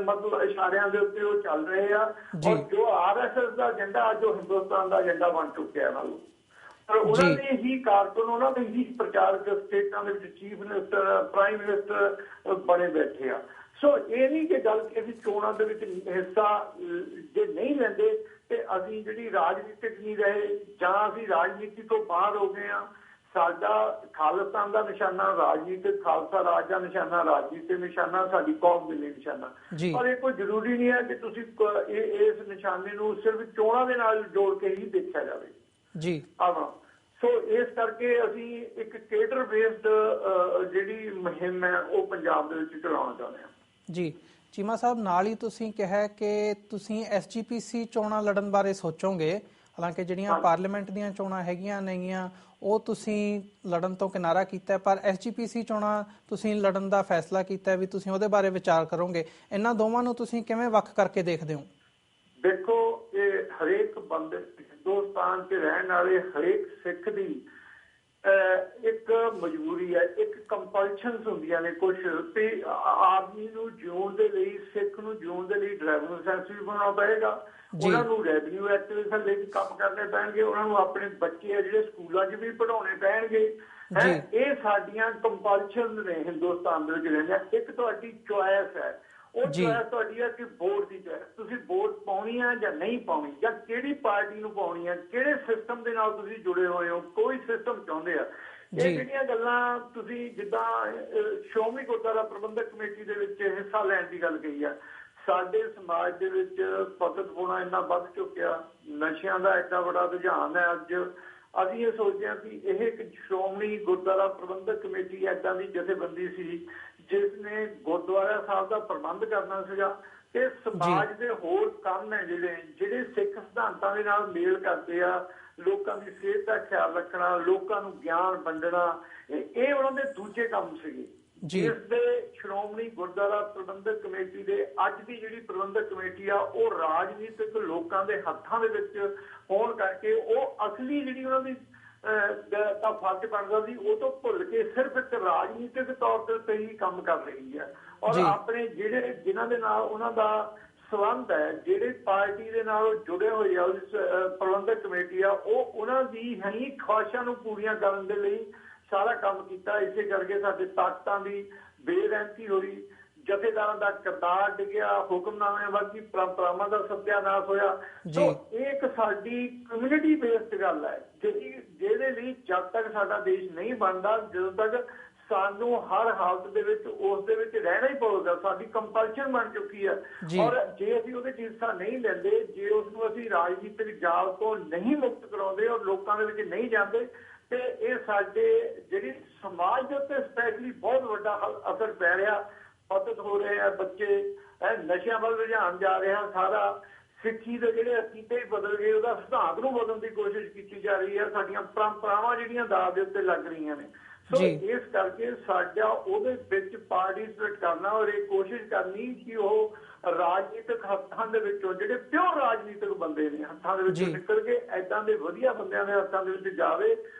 ਮਤਲਬ ਇਸ਼ਾਰਿਆਂ ਦੇ ਉੱਤੇ ਉਹ ਚੱਲ ਰਹੇ ਆ। ਔਰ ਜੋ RSS ਦਾ ਏਜੰਡਾ ਅੱਜ ਉਹ ਹਿੰਦੁਸਤਾਨ ਦਾ ਏਜੰਡਾ ਬਣ ਚੁੱਕਿਆ ਨਾਲ। ਪਰ ਉਹਨਾਂ ਦੇ ਹੀ ਕਾਰਕੁਨ, ਉਹਨਾਂ ਦੇ ਹੀ ਪ੍ਰਚਾਰਕ ਸਟੇਟਾਂ ਦੇ ਵਿੱਚ ਚੀਫ ਮਿਨਿਸਟਰ, ਪ੍ਰਾਈਮ ਮਿਨਿਸਟਰ ਬਣੇ ਬੈਠੇ ਆ। ਸੋ ਇਹ ਨਹੀਂ ਕਿ ਗੱਲ ਕਿ ਅਸੀਂ ਚੋਣਾਂ ਦੇ ਵਿੱਚ ਹਿੱਸਾ ਜੇ ਨਹੀਂ ਲੈਂਦੇ ਤੇ ਅਸੀਂ ਜਿਹੜੀ ਰਾਜਨੀਤਿਕ ਨਹੀਂ ਰਹੇ ਜਾਂ ਅਸੀਂ ਰਾਜਨੀਤੀ ਤੋਂ ਬਾਹਰ ਹੋ ਗਏ ਆ। ਸਾਡਾ ਖਾਲਿਸਤਾਨ ਦਾ ਨਿਸ਼ਾਨਾ ਰਾਜਨੀਤਿਕ, ਖਾਲਸਾ ਰਾਜ ਦਾ ਨਿਸ਼ਾਨਾ ਰਾਜਨੀਤਿਕ ਨਿਸ਼ਾਨਾ, ਸਾਡੀ ਕੌਮ ਦੇ ਲਈ ਨਿਸ਼ਾਨਾ। ਪਰ ਇਹ ਕੋਈ ਜ਼ਰੂਰੀ ਨਹੀਂ ਹੈ ਕਿ ਤੁਸੀਂ ਇਸ ਨਿਸ਼ਾਨੇ ਨੂੰ ਸਿਰਫ ਚੋਣਾਂ ਦੇ ਨਾਲ ਜੋੜ ਕੇ ਹੀ ਦੇਖਿਆ ਜਾਵੇ ਜੀ। ਸੋ ਇਸ ਕਰਕੇ ਅਸੀਂ ਇੱਕ ਕੇਡਰ ਬੇਸਡ ਜਿਹੜੀ ਮੁਹਿੰਮ ਹੈ ਉਹ ਪੰਜਾਬ ਦੇ ਵਿੱਚ ਚਲਾਉਣਾ ਚਾਹੁੰਦੇ ਹਾਂ ਜੀ। ਚੀਮਾ ਸਾਹਿਬ, ਨਾਲ ਹੀ ਤੁਸੀਂ ਕਿਹਾ ਕਿ ਤੁਸੀਂ SGPC ਚੋਣਾਂ ਲੜਨ ਬਾਰੇ ਸੋਚੋਗੇ। ਹਾਲਾਂਕਿ ਜਿਹੜੀਆਂ ਪਾਰਲੀਮੈਂਟ ਦੀਆਂ ਚੋਣਾਂ ਹੈਗੀਆਂ ਨੇਗੀਆਂ ਉਹ ਤੁਸੀਂ ਲੜਨ ਤੋਂ ਕਿਨਾਰਾ ਕੀਤਾ, ਪਰ SGPC ਚੋਣਾਂ ਤੁਸੀਂ ਲੜਨ ਦਾ ਫੈਸਲਾ ਕੀਤਾ ਵੀ ਤੁਸੀਂ ਉਹਦੇ ਬਾਰੇ ਵਿਚਾਰ ਕਰੋਗੇ। ਇਹਨਾਂ ਦੋਵਾਂ ਨੂੰ ਤੁਸੀਂ ਕਿਵੇਂ ਵੱਖ ਕਰਕੇ ਦੇਖਦੇ ਹੋ? ਦੇਖੋ, ਇਹ ਹਰੇਕ ਬੰਦੇ, ਹਿੰਦੁਸਤਾਨ 'ਚ ਰਹਿਣ ਵਾਲੇ ਹਰੇਕ ਸਿੱਖ ਦੀ ਇੱਕ ਮਜਬੂਰੀ ਹੈ, ਇੱਕ ਕੰਪਲਸ਼ਨਸ ਹੁੰਦੀਆਂ ਨੇ ਕੁਛ। ਤੇ ਆਦਮੀ ਨੂੰ ਜਿਉਣ ਦੇ ਲਈ, ਸਿੱਖ ਨੂੰ ਜਿਉਣ ਦੇ ਲਈ ਡਰਾਈਵਿੰਗ ਲਾਇਸੈਂਸ ਵੀ ਬਣਾਉਣਾ ਪਏਗਾ, ਉਹਨਾਂ ਨੂੰ ਰੈਵਨਿਊ ਐਕਟੀਵੇਸ਼ਨ ਲਈ ਕੰਮ ਕਰਨੇ ਪੈਣਗੇ, ਉਹਨਾਂ ਨੂੰ ਆਪਣੇ ਬੱਚੇ ਆ ਜਿਹੜੇ ਸਕੂਲਾਂ 'ਚ ਵੀ ਪੜ੍ਹਾਉਣੇ ਪੈਣਗੇ। ਇਹ ਸਾਡੀਆਂ ਕੰਪਲਸ਼ਨ ਨੇ ਹਿੰਦੁਸਤਾਨ ਦੇ ਵਿੱਚ ਰਹਿੰਦੇ। ਇੱਕ ਤੁਹਾਡੀ ਚੁਆਇਸ ਹੈ, ਉਹ ਚੁਆਇਸ ਤੁਹਾਡੀ ਹੈ ਕਿ ਵੋਟ ਦੀ ਚੁਆਇਸ, ਤੁਸੀਂ ਵੋਟ ਪਾਉਣੀ ਹੈ ਜਾਂ ਨਹੀਂ ਪਾਉਣੀ, ਜਾਂ ਕਿਹੜੀ ਪਾਰਟੀ ਨੂੰ ਪਾਉਣੀ ਹੈ, ਕਿਹੜੇ ਸਿਸਟਮ ਦੇ ਨਾਲ ਤੁਸੀਂ ਜੁੜੇ ਹੋਏ ਹੋ, ਕੋਈ ਸਿਸਟਮ ਚਾਹੁੰਦੇ ਆ। ਇਹ ਜਿਹੜੀਆਂ ਗੱਲਾਂ ਤੁਸੀਂ ਜਿੱਦਾਂ ਸ਼੍ਰੋਮਣੀ ਗੁਰਦੁਆਰਾ ਪ੍ਰਬੰਧਕ ਕਮੇਟੀ ਦੇ ਵਿੱਚ ਹਿੱਸਾ ਲੈਣ ਦੀ ਗੱਲ ਕਹੀ ਆ, ਸਾਡੇ ਸਮਾਜ ਦੇ ਵਿੱਚ ਪਤਤ ਹੋਣਾ ਇੰਨਾ ਵੱਧ ਚੁੱਕਿਆ, ਨਸ਼ਿਆਂ ਦਾ ਐਡਾ ਬੜਾ ਰੁਝਾਨ ਹੈ। ਅੱਜ ਅਸੀਂ ਇਹ ਸੋਚਦੇ ਹਾਂ ਕਿ ਇਹ ਇੱਕ ਸ਼੍ਰੋਮਣੀ ਗੁਰਦੁਆਰਾ ਪ੍ਰਬੰਧਕ ਕਮੇਟੀ ਏਦਾਂ ਦੀ ਜਥੇਬੰਦੀ ਸੀ ਜਿਸ ਨੇ ਗੁਰਦੁਆਰਾ ਸਾਹਿਬ ਦਾ ਪ੍ਰਬੰਧ ਕਰਨਾ ਸੀਗਾ ਤੇ ਸਮਾਜ ਦੇ ਹੋਰ ਕੰਮ ਹੈ ਜਿਹੜੇ ਸਿੱਖ ਸਿਧਾਂਤਾਂ ਦੇ ਨਾਲ ਮੇਲ ਕਰਦੇ ਆ, ਲੋਕਾਂ ਦੀ ਸਿਹਤ ਦਾ ਖਿਆਲ ਰੱਖਣਾ, ਲੋਕਾਂ ਨੂੰ ਗਿਆਨ ਵੰਡਣਾ, ਇਹ ਉਹਨਾਂ ਦੇ ਦੂਜੇ ਕੰਮ ਸੀਗੇ। ਜਿਸ ਦੇ ਸ਼੍ਰੋਮਣੀ ਗੁਰਦੁਆਰਾ ਪ੍ਰਬੰਧਕ ਕਮੇਟੀ ਦੇ ਅੱਜ ਦੀ ਜਿਹੜੀ ਪ੍ਰਬੰਧਕ ਕਮੇਟੀ ਆ ਉਹ ਰਾਜਨੀਤਿਕ ਲੋਕਾਂ ਦੇ ਹੱਥਾਂ ਦੇ ਵਿੱਚ ਹੋਣ ਕਰਕੇ ਉਹ ਅਸਲੀ ਜਿਹੜੀ ਉਹਨਾਂ ਦੀ ਦਾ ਫਰਜ਼ ਬਣਦਾ ਸੀ ਉਹ ਤੋਂ ਭੁੱਲ ਕੇ ਸਿਰਫ ਇੱਕ ਰਾਜਨੀਤਿਕ ਤੌਰ ਤੇ ਹੀ ਕੰਮ ਕਰ ਰਹੀ ਹੈ। ਔਰ ਆਪਣੇ ਜਿਹੜੇ ਜਿਨ੍ਹਾਂ ਦੇ ਨਾਲ ਉਹਨਾਂ ਦਾ ਸੰਬੰਧ ਹੈ, ਜਿਹੜੇ ਪਾਰਟੀ ਦੇ ਨਾਲ ਜੁੜੇ ਹੋਏ ਆ ਉਸ ਪ੍ਰਬੰਧਕ ਕਮੇਟੀ ਆ, ਉਹ ਉਹਨਾਂ ਦੀ ਹੀ ਖੁਆਇਸ਼ਾਂ ਨੂੰ ਪੂਰੀਆਂ ਕਰਨ ਦੇ ਲਈ ਸਾਰਾ ਕੰਮ ਕੀਤਾ। ਇਸੇ ਕਰਕੇ ਸਾਡੇ ਤਾਕਤਾਂ ਦੀ ਬੇਰਹਿਮਤੀ ਹੋਈ, ਜਥੇਦਾਰਾਂ ਦਾ ਕਿਰਦਾਰ ਡਿੱਗਿਆ, ਹੁਕਮਨਾਮਿਆਂ ਵਰਗੀ ਪਰੰਪਰਾਵਾਂ ਦਾ ਸੱਤਿਆਨਾਸ਼ ਹੋਇਆ। ਸੋ ਇਹ ਇੱਕ ਸਾਡੀ ਕਮਿਊਨਿਟੀ ਬੇਸਡ ਗੱਲ ਹੈ ਜਿਹਦੇ ਲਈ ਜਦ ਤੱਕ ਸਾਡਾ ਦੇਸ਼ ਨਹੀਂ ਬਣਦਾ, ਜਦੋਂ ਤੱਕ ਸਾਨੂੰ ਹਰ ਹਾਲਤ ਦੇ ਵਿੱਚ ਉਸ ਦੇ ਵਿੱਚ ਰਹਿਣਾ ਹੀ ਪਊਗਾ। ਸਾਡੀ ਕੰਪਲਸ਼ਨ ਬਣ ਚੁੱਕੀ ਹੈ। ਔਰ ਜੇ ਅਸੀਂ ਉਹਦੇ ਹਿੱਸਾ ਨਹੀਂ ਲੈਂਦੇ, ਜੇ ਉਸ ਨੂੰ ਅਸੀਂ ਰਾਜਨੀਤਿਕ ਜਾਲ ਤੋਂ ਨਹੀਂ ਮੁਕਤ ਕਰਾਉਂਦੇ ਔਰ ਲੋਕਾਂ ਦੇ ਵਿੱਚ ਨਹੀਂ ਜਾਂਦੇ, ਤੇ ਇਹ ਸਾਡੇ ਜਿਹੜੀ ਸਮਾਜ ਦੇ ਉੱਤੇ ਸਪੈਸ਼ਲੀ ਬਹੁਤ ਵੱਡਾ ਅਸਰ ਪੈ ਰਿਹਾ। ਪਤਤ ਹੋ ਰਹੇ ਆ ਬੱਚੇ, ਨਸ਼ਿਆਂ ਵੱਲ ਰੁਝਾਨ ਜਾ ਰਿਹਾ ਸਾਰਾ, ਸਿੱਖੀ ਦੇ ਜਿਹੜੇ ਅਕੀਦੇ ਹੀ ਬਦਲ ਗਏ, ਉਹਦਾ ਸਿਧਾਂਤ ਨੂੰ ਬਦਲਣ ਦੀ ਕੋਸ਼ਿਸ਼ ਕੀਤੀ ਜਾ ਰਹੀ ਹੈ, ਸਾਡੀਆਂ ਪਰੰਪਰਾਵਾਂ ਜਿਹੜੀਆਂ ਦਾਅ ਦੇ ਉੱਤੇ ਲੱਗ ਰਹੀਆਂ ਨੇ। ਸੋ ਇਸ ਕਰਕੇ ਸਾਡਾ ਉਹਦੇ ਵਿੱਚ ਪਾਰਟੀਸਪੇਟ ਕਰਨਾ ਔਰ ਇਹ ਕੋਸ਼ਿਸ਼ ਕਰਨੀ ਕਿ ਉਹ ਰਾਜਨੀਤਿਕ ਹੱਥਾਂ ਦੇ ਵਿੱਚੋਂ, ਜਿਹੜੇ ਪਿਓਰ ਰਾਜਨੀਤਿਕ ਬੰਦੇ ਨੇ, ਹੱਥਾਂ ਦੇ ਵਿੱਚੋਂ ਨਿਕਲ ਕੇ ਏਦਾਂ ਦੇ ਵਧੀਆ ਬੰਦਿਆਂ ਦੇ ਹੱਥਾਂ ਦੇ ਵਿੱਚ ਜਾਵੇ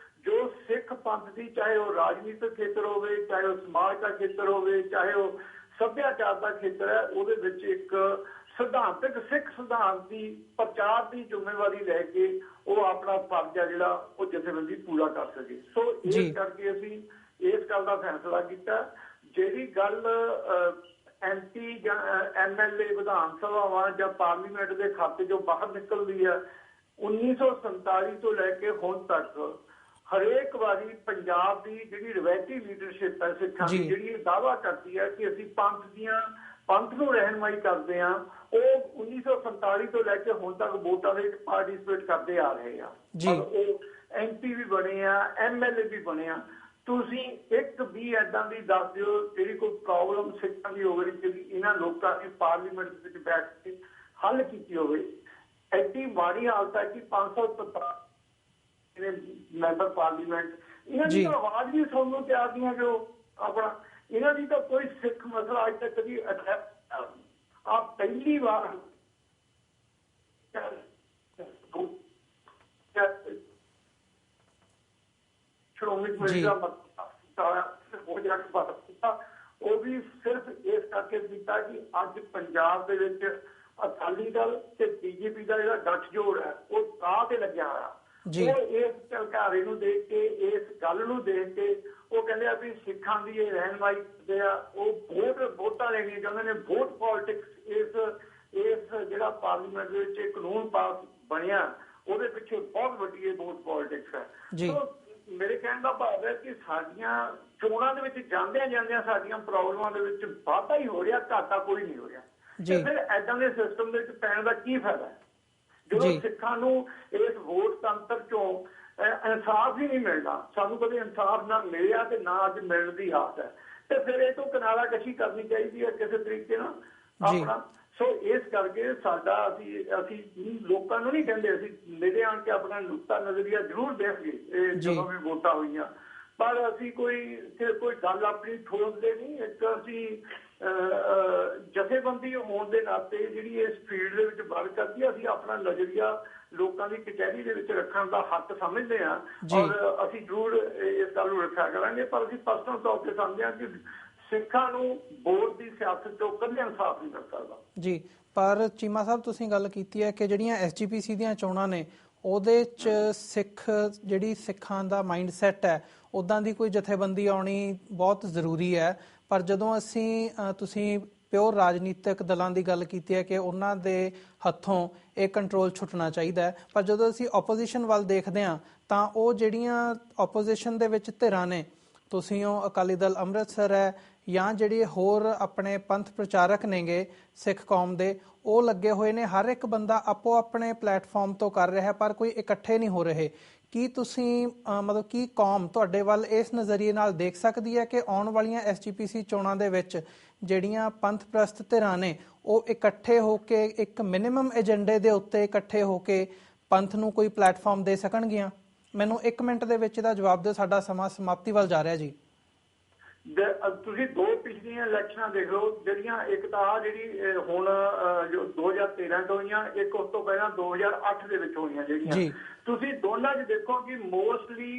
ਜੋ ਸਿੱਖ ਪੰਥ ਦੀ, ਚਾਹੇ ਉਹ ਰਾਜਨੀਤਿਕ ਖੇਤਰ ਹੋਵੇ, ਚਾਹੇ ਉਹ ਸਮਾਜ ਦਾ ਖੇਤਰ ਹੋਵੇ, ਚਾਹੇ ਉਹ ਸੱਭਿਆਚਾਰ ਦਾ ਖੇਤਰ ਹੈ, ਉਹਦੇ ਵਿੱਚ ਇੱਕ ਸਿਧਾਂਤਕ ਸਿੱਖ ਸਿਧਾਂਤ ਦੀ ਪ੍ਰਚਾਰ ਦੀ ਜ਼ਿੰਮੇਵਾਰੀ ਲੈ ਕੇ ਉਹ ਆਪਣਾ ਫਰਜ਼ ਆ ਜਿਹੜਾ ਉਹ ਜਥੇਬੰਦੀ ਪੂਰਾ ਕਰ ਸਕੇ। ਸੋ ਇਸ ਕਰਕੇ ਅਸੀਂ ਇਸ ਗੱਲ ਦਾ ਫੈਸਲਾ ਕੀਤਾ, ਜਿਹੜੀ ਗੱਲ MP ਜਾਂ MLA ਵਿਧਾਨ ਸਭਾਵਾਂ ਜਾਂ ਪਾਰਲੀਮੈਂਟ ਦੇ ਖਾਤੇ ਚੋਂ ਬਾਹਰ ਨਿਕਲਦੀ ਹੈ, 1947 ਤੋਂ ਲੈ ਕੇ ਹੁਣ ਤੱਕ ਹਰੇਕ ਵਾਰੀ ਪੰਜਾਬ ਦੀ ਜਿਹੜੀ ਰਵਾਇਤੀ ਲੀਡਰਸ਼ਿਪ ਹੈ ਸਿੱਖਾਂ ਦੀ, ਜਿਹੜੀ ਇਹ ਦਾਅਵਾ ਕਰਦੀ ਹੈ ਕਿ ਅਸੀਂ ਪੰਥ ਨੂੰ ਰਹਿਨਮਾਈ ਕਰਦੇ ਹਾਂ, ਉਹ 1947 ਤੋਂ ਲੈ ਕੇ ਹੁਣ ਤੱਕ ਵੋਟਾਂ ਦੇ ਵਿੱਚ ਪਾਰਟੀਸਪੇਟ ਕਰਦੇ ਆ ਰਹੇ ਆ। ਉਹ MP ਵੀ ਬਣੇ ਆ, MLA ਵੀ ਬਣੇ ਆ। ਤੁਸੀਂ ਇੱਕ ਵੀ ਏਦਾਂ ਦੀ ਦੱਸ ਦਿਓ ਜਿਹੜੀ ਕੋਈ ਪ੍ਰੋਬਲਮ ਸਿੱਖਾਂ ਦੀ ਹੋਵੇ ਜਿਹੜੀ ਇਹਨਾਂ ਲੋਕਾਂ ਨੇ ਪਾਰਲੀਮੈਂਟ ਦੇ ਵਿੱਚ ਬੈਠ ਕੇ ਹੱਲ ਕੀਤੀ ਹੋਵੇ। ਐਡੀ ਮਾੜੀ ਹਾਲਤ ਹੈ ਕਿ 500 ਮੈਂਬਰ ਪਾਰਲੀਮੈਂਟ ਇਹਨਾਂ ਦੀ ਤਾਂ ਆਵਾਜ਼ ਵੀ ਸੁਣਨ ਨੂੰ ਤਿਆਰ ਨਹੀਂ ਹੈ। ਜੋ ਆਪਣਾ ਇਹਨਾਂ ਦੀ ਤਾਂ ਕੋਈ ਸਿੱਖ ਮਸਲਾ ਅੱਜ ਤੱਕ ਕਦੀ ਆਪ ਪਹਿਲੀ ਵਾਰ ਸ਼੍ਰੋਮਣੀ ਕਮੇਟੀ ਦਾ ਉਹ ਵੀ ਸਿਰਫ ਇਸ ਕਰਕੇ ਕੀਤਾ ਕਿ ਅੱਜ ਪੰਜਾਬ ਦੇ ਵਿੱਚ ਅਕਾਲੀ ਦਲ ਤੇ BJP ਦਾ ਜਿਹੜਾ ਗੱਠਜੋੜ ਹੈ ਉਹ ਰਾਹ ਤੇ ਲੱਗਿਆ ਹੋਇਆ। ਉਹ ਇਸ ਝਲਕਾਰੇ ਨੂੰ ਦੇਖ ਕੇ, ਇਸ ਗੱਲ ਨੂੰ ਦੇਖ ਕੇ ਉਹ ਕਹਿੰਦੇ ਆ ਵੀ ਸਿੱਖਾਂ ਦੀ ਇਹ ਰਹਿਨਮਾਈ ਕਰਦੇ ਆ, ਉਹ ਵੋਟਾਂ ਲੈਣੀਆਂ ਚਾਹੁੰਦੇ ਨੇ। ਵੋਟ ਪੋਲਿਟਿਕਸ ਇਸ ਜਿਹੜਾ ਪਾਰਲੀਮੈਂਟ ਦੇ ਵਿੱਚ ਇਹ ਕਾਨੂੰਨ ਪਾਸ ਬਣਿਆ ਉਹਦੇ ਪਿੱਛੇ ਬਹੁਤ ਵੱਡੀ ਇਹ ਵੋਟ ਪੋਲਿਟਿਕਸ ਹੈ। ਮੇਰੇ ਕਹਿਣ ਦਾ ਭਾਵ ਹੈ ਕਿ ਸਾਡੀਆਂ ਚੋਣਾਂ ਦੇ ਵਿੱਚ ਜਾਂਦਿਆਂ ਸਾਡੀਆਂ ਪ੍ਰੋਬਲਮਾਂ ਦੇ ਵਿੱਚ ਵਾਧਾ ਹੀ ਹੋ ਰਿਹਾ, ਘਾਟਾ ਕੋਈ ਨਹੀਂ ਹੋ ਰਿਹਾ। ਤੇ ਫਿਰ ਏਦਾਂ ਦੇ ਸਿਸਟਮ ਦੇ ਵਿੱਚ ਪੈਣ ਦਾ ਕੀ ਫਾਇਦਾ ਹੈ ਜਦੋਂ ਸਿੱਖਾਂ ਨੂੰ ਇਸ ਵੋਟ ਤੰਤਰ ਚੋਂ ਇਨਸਾਫ ਹੀ ਨਹੀਂ ਮਿਲਦਾ। ਸਾਨੂੰ ਕਦੇ ਇਨਸਾਫ ਨਾ ਮਿਲਿਆ ਤੇ ਨਾ ਅੱਜ ਮਿਲਣ ਦੀ ਆਸ ਹੈ, ਤੇ ਫਿਰ ਇਹ ਤੋਂ ਕਿਨਾਰਾ ਕਸ਼ੀ ਕਰਨੀ ਚਾਹੀਦੀ ਹੈ ਕਿਸੇ ਤਰੀਕੇ ਨਾਲ ਆਪਣਾ। ਸੋ ਇਸ ਕਰਕੇ ਸਾਡਾ ਅਸੀਂ ਲੋਕਾਂ ਨੂੰ ਨਹੀਂ ਕਹਿੰਦੇ, ਅਸੀਂ ਨੇੜੇ ਆਣ ਕੇ ਆਪਣਾ ਨੁਕਤਾ ਨਜ਼ਰੀਆ ਜ਼ਰੂਰ ਦੇਖੀਏ ਜਦੋਂ ਵੀ ਵੋਟਾਂ ਹੋਈਆਂ, ਪਰ ਅਸੀਂ ਕੋਈ ਗੱਲ ਆਪਣੀ ਠੋਕਦੇ ਨਹੀਂ। ਇੱਕ ਅਸੀਂ ਜਥੇਬੰਦੀ ਹੋਣ ਦੇ ਨਾਤੇ ਜਿਹੜੀ ਇਸ ਫੀਲਡ ਦੇ ਵਿੱਚ ਵਰਕ ਕਰਦੀ, ਅਸੀਂ ਆਪਣਾ ਨਜ਼ਰੀਆ ਲੋਕਾਂ ਦੀ ਕਚਹਿਰੀ ਦੇ ਵਿੱਚ ਰੱਖਣ ਦਾ ਹੱਕ ਸਮਝਦੇ ਹਾਂ ਔਰ ਅਸੀਂ ਜ਼ਰੂਰ ਇਸ ਗੱਲ ਨੂੰ ਰੱਖਿਆ ਕਰਾਂਗੇ। ਪਰ ਅਸੀਂ ਪਰਸਨਲ ਤੌਰ ਤੇ ਸਮਝਦੇ ਹਾਂ ਕਿ ਸਿੱਖਾਂ ਨੂੰ ਵੋਟ ਦੀ ਸਿਆਸਤ ਤੋਂ ਕਦੇ ਇਨਸਾਫ ਨਹੀਂ ਮਿਲ ਸਕਦਾ। ਜੀ, ਪਰ ਚੀਮਾ ਸਾਹਿਬ ਤੁਸੀਂ ਗੱਲ ਕੀਤੀ ਹੈ ਕਿ ਜਿਹੜੀਆਂ SGPC ਦੀਆਂ ਚੋਣਾਂ ਨੇ ਉਹਦੇ 'ਚ ਸਿੱਖਾਂ ਦਾ ਮਾਈਂਡ ਸੈੱਟ ਹੈ ਉੱਦਾਂ ਦੀ ਕੋਈ ਜਥੇਬੰਦੀ ਆਉਣੀ ਬਹੁਤ ਜ਼ਰੂਰੀ ਹੈ। ਪਰ ਜਦੋਂ ਤੁਸੀਂ ਪਿਓਰ ਰਾਜਨੀਤਿਕ ਦਲਾਂ ਦੀ ਗੱਲ ਕੀਤੀ ਹੈ ਕਿ ਉਹਨਾਂ ਦੇ ਹੱਥੋਂ ਇਹ ਕੰਟਰੋਲ ਛੁੱਟਣਾ ਚਾਹੀਦਾ ਹੈ, ਪਰ ਜਦੋਂ ਅਸੀਂ ਓਪੋਜੀਸ਼ਨ ਵੱਲ ਦੇਖਦੇ ਹਾਂ ਤਾਂ ਉਹ ਜਿਹੜੀਆਂ ਓਪੋਜੀਸ਼ਨ ਦੇ ਵਿੱਚ ਧਿਰਾਂ ਨੇ, ਤੁਸੀਂ ਉਹ ਅਕਾਲੀ ਦਲ ਅੰਮ੍ਰਿਤਸਰ ਹੈ ਜਾਂ ਜਿਹੜੇ ਹੋਰ ਆਪਣੇ ਪੰਥ ਪ੍ਰਚਾਰਕ ਨੇਗੇ ਸਿੱਖ ਕੌਮ ਦੇ, ਉਹ ਲੱਗੇ ਹੋਏ ਨੇ। ਹਰ ਇੱਕ ਬੰਦਾ ਆਪੋ ਆਪਣੇ ਪਲੇਟਫਾਰਮ ਤੋਂ ਕਰ ਰਿਹਾ, ਪਰ ਕੋਈ ਇਕੱਠੇ ਨਹੀਂ ਹੋ ਰਹੇ। ਕੀ ਤੁਸੀਂ ਕੀ ਕੌਮ ਤੁਹਾਡੇ ਵੱਲ ਇਸ ਨਜ਼ਰੀਏ ਨਾਲ ਦੇਖ ਸਕਦੀ ਹੈ ਕਿ ਆਉਣ ਵਾਲੀਆਂ SGPC ਚੋਣਾਂ ਦੇ ਵਿੱਚ ਜਿਹੜੀਆਂ ਪੰਥ ਪ੍ਰਸਤ ਧਿਰਾਂ ਨੇ ਉਹ ਇਕੱਠੇ ਹੋ ਕੇ ਇੱਕ ਮਿਨੀਮਮ ਏਜੰਡੇ ਦੇ ਉੱਤੇ ਇਕੱਠੇ ਹੋ ਕੇ ਪੰਥ ਨੂੰ ਕੋਈ ਪਲੇਟਫਾਰਮ ਦੇ ਸਕਣਗੀਆਂ? ਮੈਨੂੰ 1 ਮਿੰਟ ਦੇ ਵਿੱਚ ਦਾ ਜਵਾਬ ਦਿਓ, ਸਾਡਾ ਸਮਾਂ ਸਮਾਪਤੀ ਵੱਲ ਜਾ ਰਿਹਾ ਜੀ। ਤੁਸੀਂ ਦੋ ਪਿਛਲੀਆਂ ਇਲੈਕਸ਼ਨਾਂ ਦੇਖ ਲਓ, ਜਿਹੜੀਆਂ ਇੱਕ ਤਾਂ ਜਿਹੜੀ ਹੁਣ 2013 ਤੋਂ ਹੋਈਆਂ, ਇੱਕ ਉਸ ਤੋਂ ਪਹਿਲਾਂ 2008 ਦੇ ਵਿੱਚ ਹੋਈਆਂ ਜਿਹੜੀਆਂ, ਤੁਸੀਂ ਦੋਨਾਂ 'ਚ ਦੇਖੋ ਕਿ ਮੋਸਟਲੀ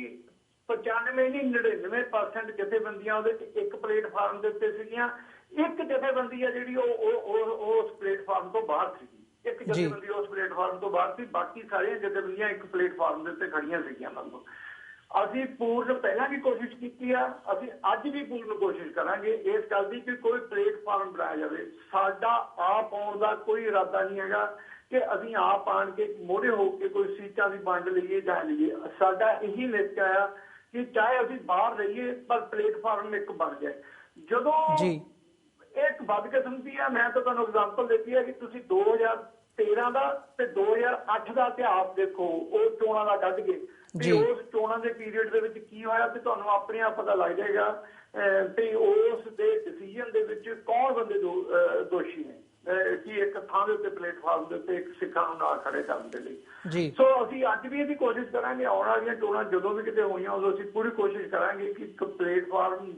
95 ਨਹੀਂ 99% ਜਥੇਬੰਦੀਆਂ ਉਹਦੇ 'ਚ ਇੱਕ ਪਲੇਟਫਾਰਮ ਦੇ ਉੱਤੇ ਸੀਗੀਆਂ। ਇੱਕ ਜਥੇਬੰਦੀ ਆ ਜਿਹੜੀ ਉਹ ਉਸ ਪਲੇਟਫਾਰਮ ਤੋਂ ਬਾਹਰ ਸੀਗੀ, ਇੱਕ ਜਥੇਬੰਦੀ ਉਸ ਪਲੇਟਫਾਰਮ ਤੋਂ ਬਾਹਰ ਸੀ, ਬਾਕੀ ਸਾਰੀਆਂ ਜਥੇਬੰਦੀਆਂ ਇੱਕ ਪਲੇਟਫਾਰਮ ਦੇ ਉੱਤੇ ਖੜੀਆਂ ਸੀਗੀਆਂ। ਮਤਲਬ ਅਸੀਂ ਪੂਰਨ ਪਹਿਲਾਂ ਵੀ ਕੋਸ਼ਿਸ਼ ਕੀਤੀ ਆ, ਅਸੀਂ ਅੱਜ ਵੀ ਪੂਰਨ ਕੋਸ਼ਿਸ਼ ਕਰਾਂਗੇ ਇਸ ਗੱਲ ਦੀ ਕਿ ਕੋਈ ਪਲੇਟਫਾਰਮ ਬਣਾਇਆ ਜਾਵੇ। ਸਾਡਾ ਆਪ ਆਉਣ ਦਾ ਕੋਈ ਇਰਾਦਾ ਨਹੀਂ ਹੈਗਾ ਕਿ ਅਸੀਂ ਆਪ ਆਣ ਕੇ ਮੋਢੇ ਹੋ ਕੇ ਕੋਈ ਸੀਟਾਂ ਦੀ ਵੰਡ ਲਈਏ ਜਾਂ ਲਈਏ। ਸਾਡਾ ਇਹੀ ਨਿਸ਼ਚਾ ਆ ਕਿ ਚਾਹੇ ਅਸੀਂ ਬਾਹਰ ਰਹੀਏ ਪਰ ਪਲੇਟਫਾਰਮ ਇੱਕ ਬਣ ਜਾਏ। ਜਦੋਂ ਇੱਕ ਬਦਕਿਸਮਤੀ ਆ, ਮੈਂ ਤਾਂ ਤੁਹਾਨੂੰ ਐਗਜ਼ਾਮਪਲ ਦਿੱਤੀ ਹੈ ਕਿ ਤੁਸੀਂ 2013 ਦਾ ਤੇ 2008 ਦਾ ਇਤਿਹਾਸ ਦੇਖੋ, ਉਹ ਚੋਣਾਂ ਦਾ ਕੱਢ ਕੇ ਵੀ ਉਸ ਚੋਣਾਂ ਦੇ ਪੀਰੀਅਡ ਦੇ ਵਿੱਚ ਕੀ ਹੋਇਆ ਤੇ ਤੁਹਾਨੂੰ ਆਪਣੇ ਆਪ ਪਤਾ ਲੱਗ ਜਾਏਗਾ ਤੇ ਉਸ ਦੇ ਡਿਸੀਜਨ ਦੇ ਵਿੱਚ ਕੌਣ ਬੰਦੇ ਦੋਸ਼ੀ ਨੇ ਕਿ ਇੱਕ ਥਾਂ ਦੇ ਉੱਤੇ ਪਲੇਟਫਾਰਮ ਦੇ ਉੱਤੇ ਇੱਕ ਸਿੱਖਾਂ ਨੂੰ ਨਾਲ ਖੜੇ ਕਰਨ ਦੇ ਲਈ। ਸੋ ਅਸੀਂ ਅੱਜ ਵੀ ਇਹਦੀ ਕੋਸ਼ਿਸ਼ ਕਰਾਂਗੇ, ਆਉਣ ਵਾਲੀਆਂ ਚੋਣਾਂ ਜਦੋਂ ਵੀ ਕਿਤੇ ਹੋਈਆਂ ਉਦੋਂ ਅਸੀਂ ਪੂਰੀ ਕੋਸ਼ਿਸ਼ ਕਰਾਂਗੇ ਕਿ ਇੱਕ ਪਲੇਟਫਾਰਮ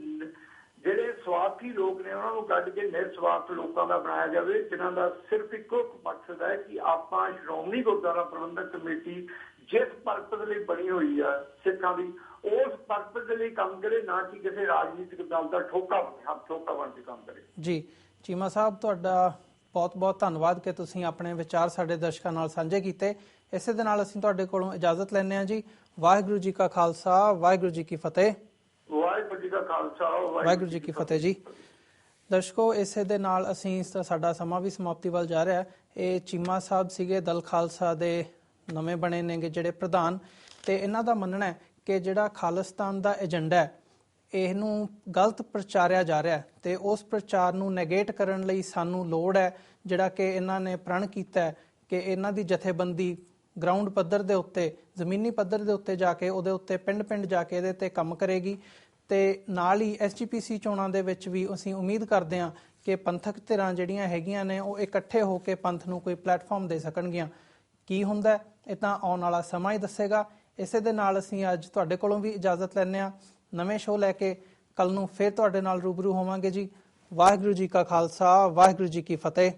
ਜਿਹੜੇ ਸਵਾਰਥੀ ਲੋਕ ਨੇ ਉਹਨਾਂ ਨੂੰ ਕੱਢ ਕੇ ਨਿਰਸਵਾਰਥ ਲੋਕਾਂ ਦਾ ਬਣਾਇਆ ਜਾਵੇ, ਜਿਨ੍ਹਾਂ ਦਾ ਸਿਰਫ ਇੱਕੋ ਮਕਸਦ ਹੈ ਕਿ ਆਪਾਂ ਸ਼੍ਰੋਮਣੀ ਗੁਰਦੁਆਰਾ ਪ੍ਰਬੰਧਕ ਕਮੇਟੀ ਜਿਸ ਪਰਪਸ ਲਈ ਬਣੀ ਹੋਈ ਆ ਸਿੱਖਾਂ ਦੀ, ਉਸ ਪਰਪਸ ਦੇ ਲਈ ਕੰਮ ਕਰੇ, ਨਾ ਕਿ ਕਿਸੇ ਰਾਜਨੀਤਿਕ ਦਲ ਦਾ ਠੋਕਾ ਬਣ ਕੇ ਕੰਮ ਕਰੇ। ਜੀ, ਚੀਮਾ ਸਾਹਿਬ ਤੁਹਾਡਾ ਬਹੁਤ ਬਹੁਤ ਧੰਨਵਾਦ ਕਿ ਤੁਸੀਂ ਆਪਣੇ ਵਿਚਾਰ ਸਾਡੇ ਦਰਸ਼ਕਾਂ ਨਾਲ ਸਾਂਝੇ ਕੀਤੇ। ਇਸੇ ਦੇ ਨਾਲ ਅਸੀਂ ਤੁਹਾਡੇ ਕੋਲੋਂ ਇਜਾਜ਼ਤ ਲੈਂਦੇ ਹਾਂ ਜੀ। ਵਾਹਿਗੁਰੂ ਜੀ ਕਾ ਖਾਲਸਾ, ਵਾਹਿਗੁਰੂ ਜੀ ਕੀ ਫਤਿਹ। ਵਾਹਿਗੁਰੂ ਜੀ ਕਾ ਖਾਲਸਾ, ਵਾਹਿਗੁਰੂ ਜੀ ਕੀ ਫਤਿਹ ਜੀ। ਦਰਸ਼ਕੋ, ਇਸੇ ਦੇ ਨਾਲ ਅਸੀਂ ਸਾਡਾ ਸਮਾਂ ਵੀ ਸਮਾਪਤੀ ਵੱਲ ਜਾ ਰਿਹਾ। ਇਹ ਚੀਮਾ ਸਾਹਿਬ ਸੀਗੇ, ਦਲ ਖਾਲਸਾ ਦੇ ਨਵੇਂ ਬਣੇ ਨੇਗੇ ਜਿਹੜੇ ਪ੍ਰਧਾਨ, ਤੇ ਇਹਨਾਂ ਦਾ ਮੰਨਣਾ ਹੈ ਕਿ ਜਿਹੜਾ ਖਾਲਿਸਤਾਨ ਦਾ ਏਜੰਡਾ ਹੈ ਇਹਨੂੰ ਗਲਤ ਪ੍ਰਚਾਰਿਆ ਜਾ ਰਿਹਾ ਤੇ ਉਸ ਪ੍ਰਚਾਰ ਨੂੰ ਨੈਗੇਟ ਕਰਨ ਲਈ ਸਾਨੂੰ ਲੋੜ ਹੈ, ਜਿਹੜਾ ਕਿ ਇਹਨਾਂ ਨੇ ਪ੍ਰਣ ਕੀਤਾ ਕਿ ਇਹਨਾਂ ਦੀ ਜਥੇਬੰਦੀ ਗਰਾਊਂਡ ਪੱਧਰ ਦੇ ਉੱਤੇ, ਜ਼ਮੀਨੀ ਪੱਧਰ ਦੇ ਉੱਤੇ ਜਾ ਕੇ ਉਹਦੇ ਉੱਤੇ ਪਿੰਡ ਜਾ ਕੇ ਇਹਦੇ ਤੇ ਕੰਮ ਕਰੇਗੀ। ਤੇ ਨਾਲ ਹੀ SGPC ਚੋਣਾਂ ਦੇ ਵਿੱਚ ਵੀ ਅਸੀਂ ਉਮੀਦ ਕਰਦੇ ਹਾਂ ਕਿ ਪੰਥਕ ਧਿਰਾਂ ਜਿਹੜੀਆਂ ਹੈਗੀਆਂ ਨੇ ਉਹ ਇਕੱਠੇ ਹੋ ਕੇ ਪੰਥ ਨੂੰ ਕੋਈ ਪਲੇਟਫਾਰਮ ਦੇ ਸਕਣਗੀਆਂ। ਕੀ ਹੁੰਦਾ ਇਹ ਤਾਂ ਆਉਣ ਵਾਲਾ ਸਮਾਂ ਹੀ ਦੱਸੇਗਾ। ਇਸੇ ਦੇ ਨਾਲ ਅਸੀਂ ਅੱਜ ਤੁਹਾਡੇ ਕੋਲੋਂ ਵੀ ਇਜਾਜ਼ਤ ਲੈਂਦੇ ਹਾਂ। ਨਵੇਂ ਸ਼ੋਅ ਲੈ ਕੇ ਕੱਲ ਨੂੰ ਫਿਰ ਤੁਹਾਡੇ ਨਾਲ ਰੂਬਰੂ ਹੋਵਾਂਗੇ ਜੀ। ਵਾਹਿਗੁਰੂ ਜੀ ਕਾ ਖਾਲਸਾ, ਵਾਹਿਗੁਰੂ ਜੀ ਕੀ ਫਤਿਹ।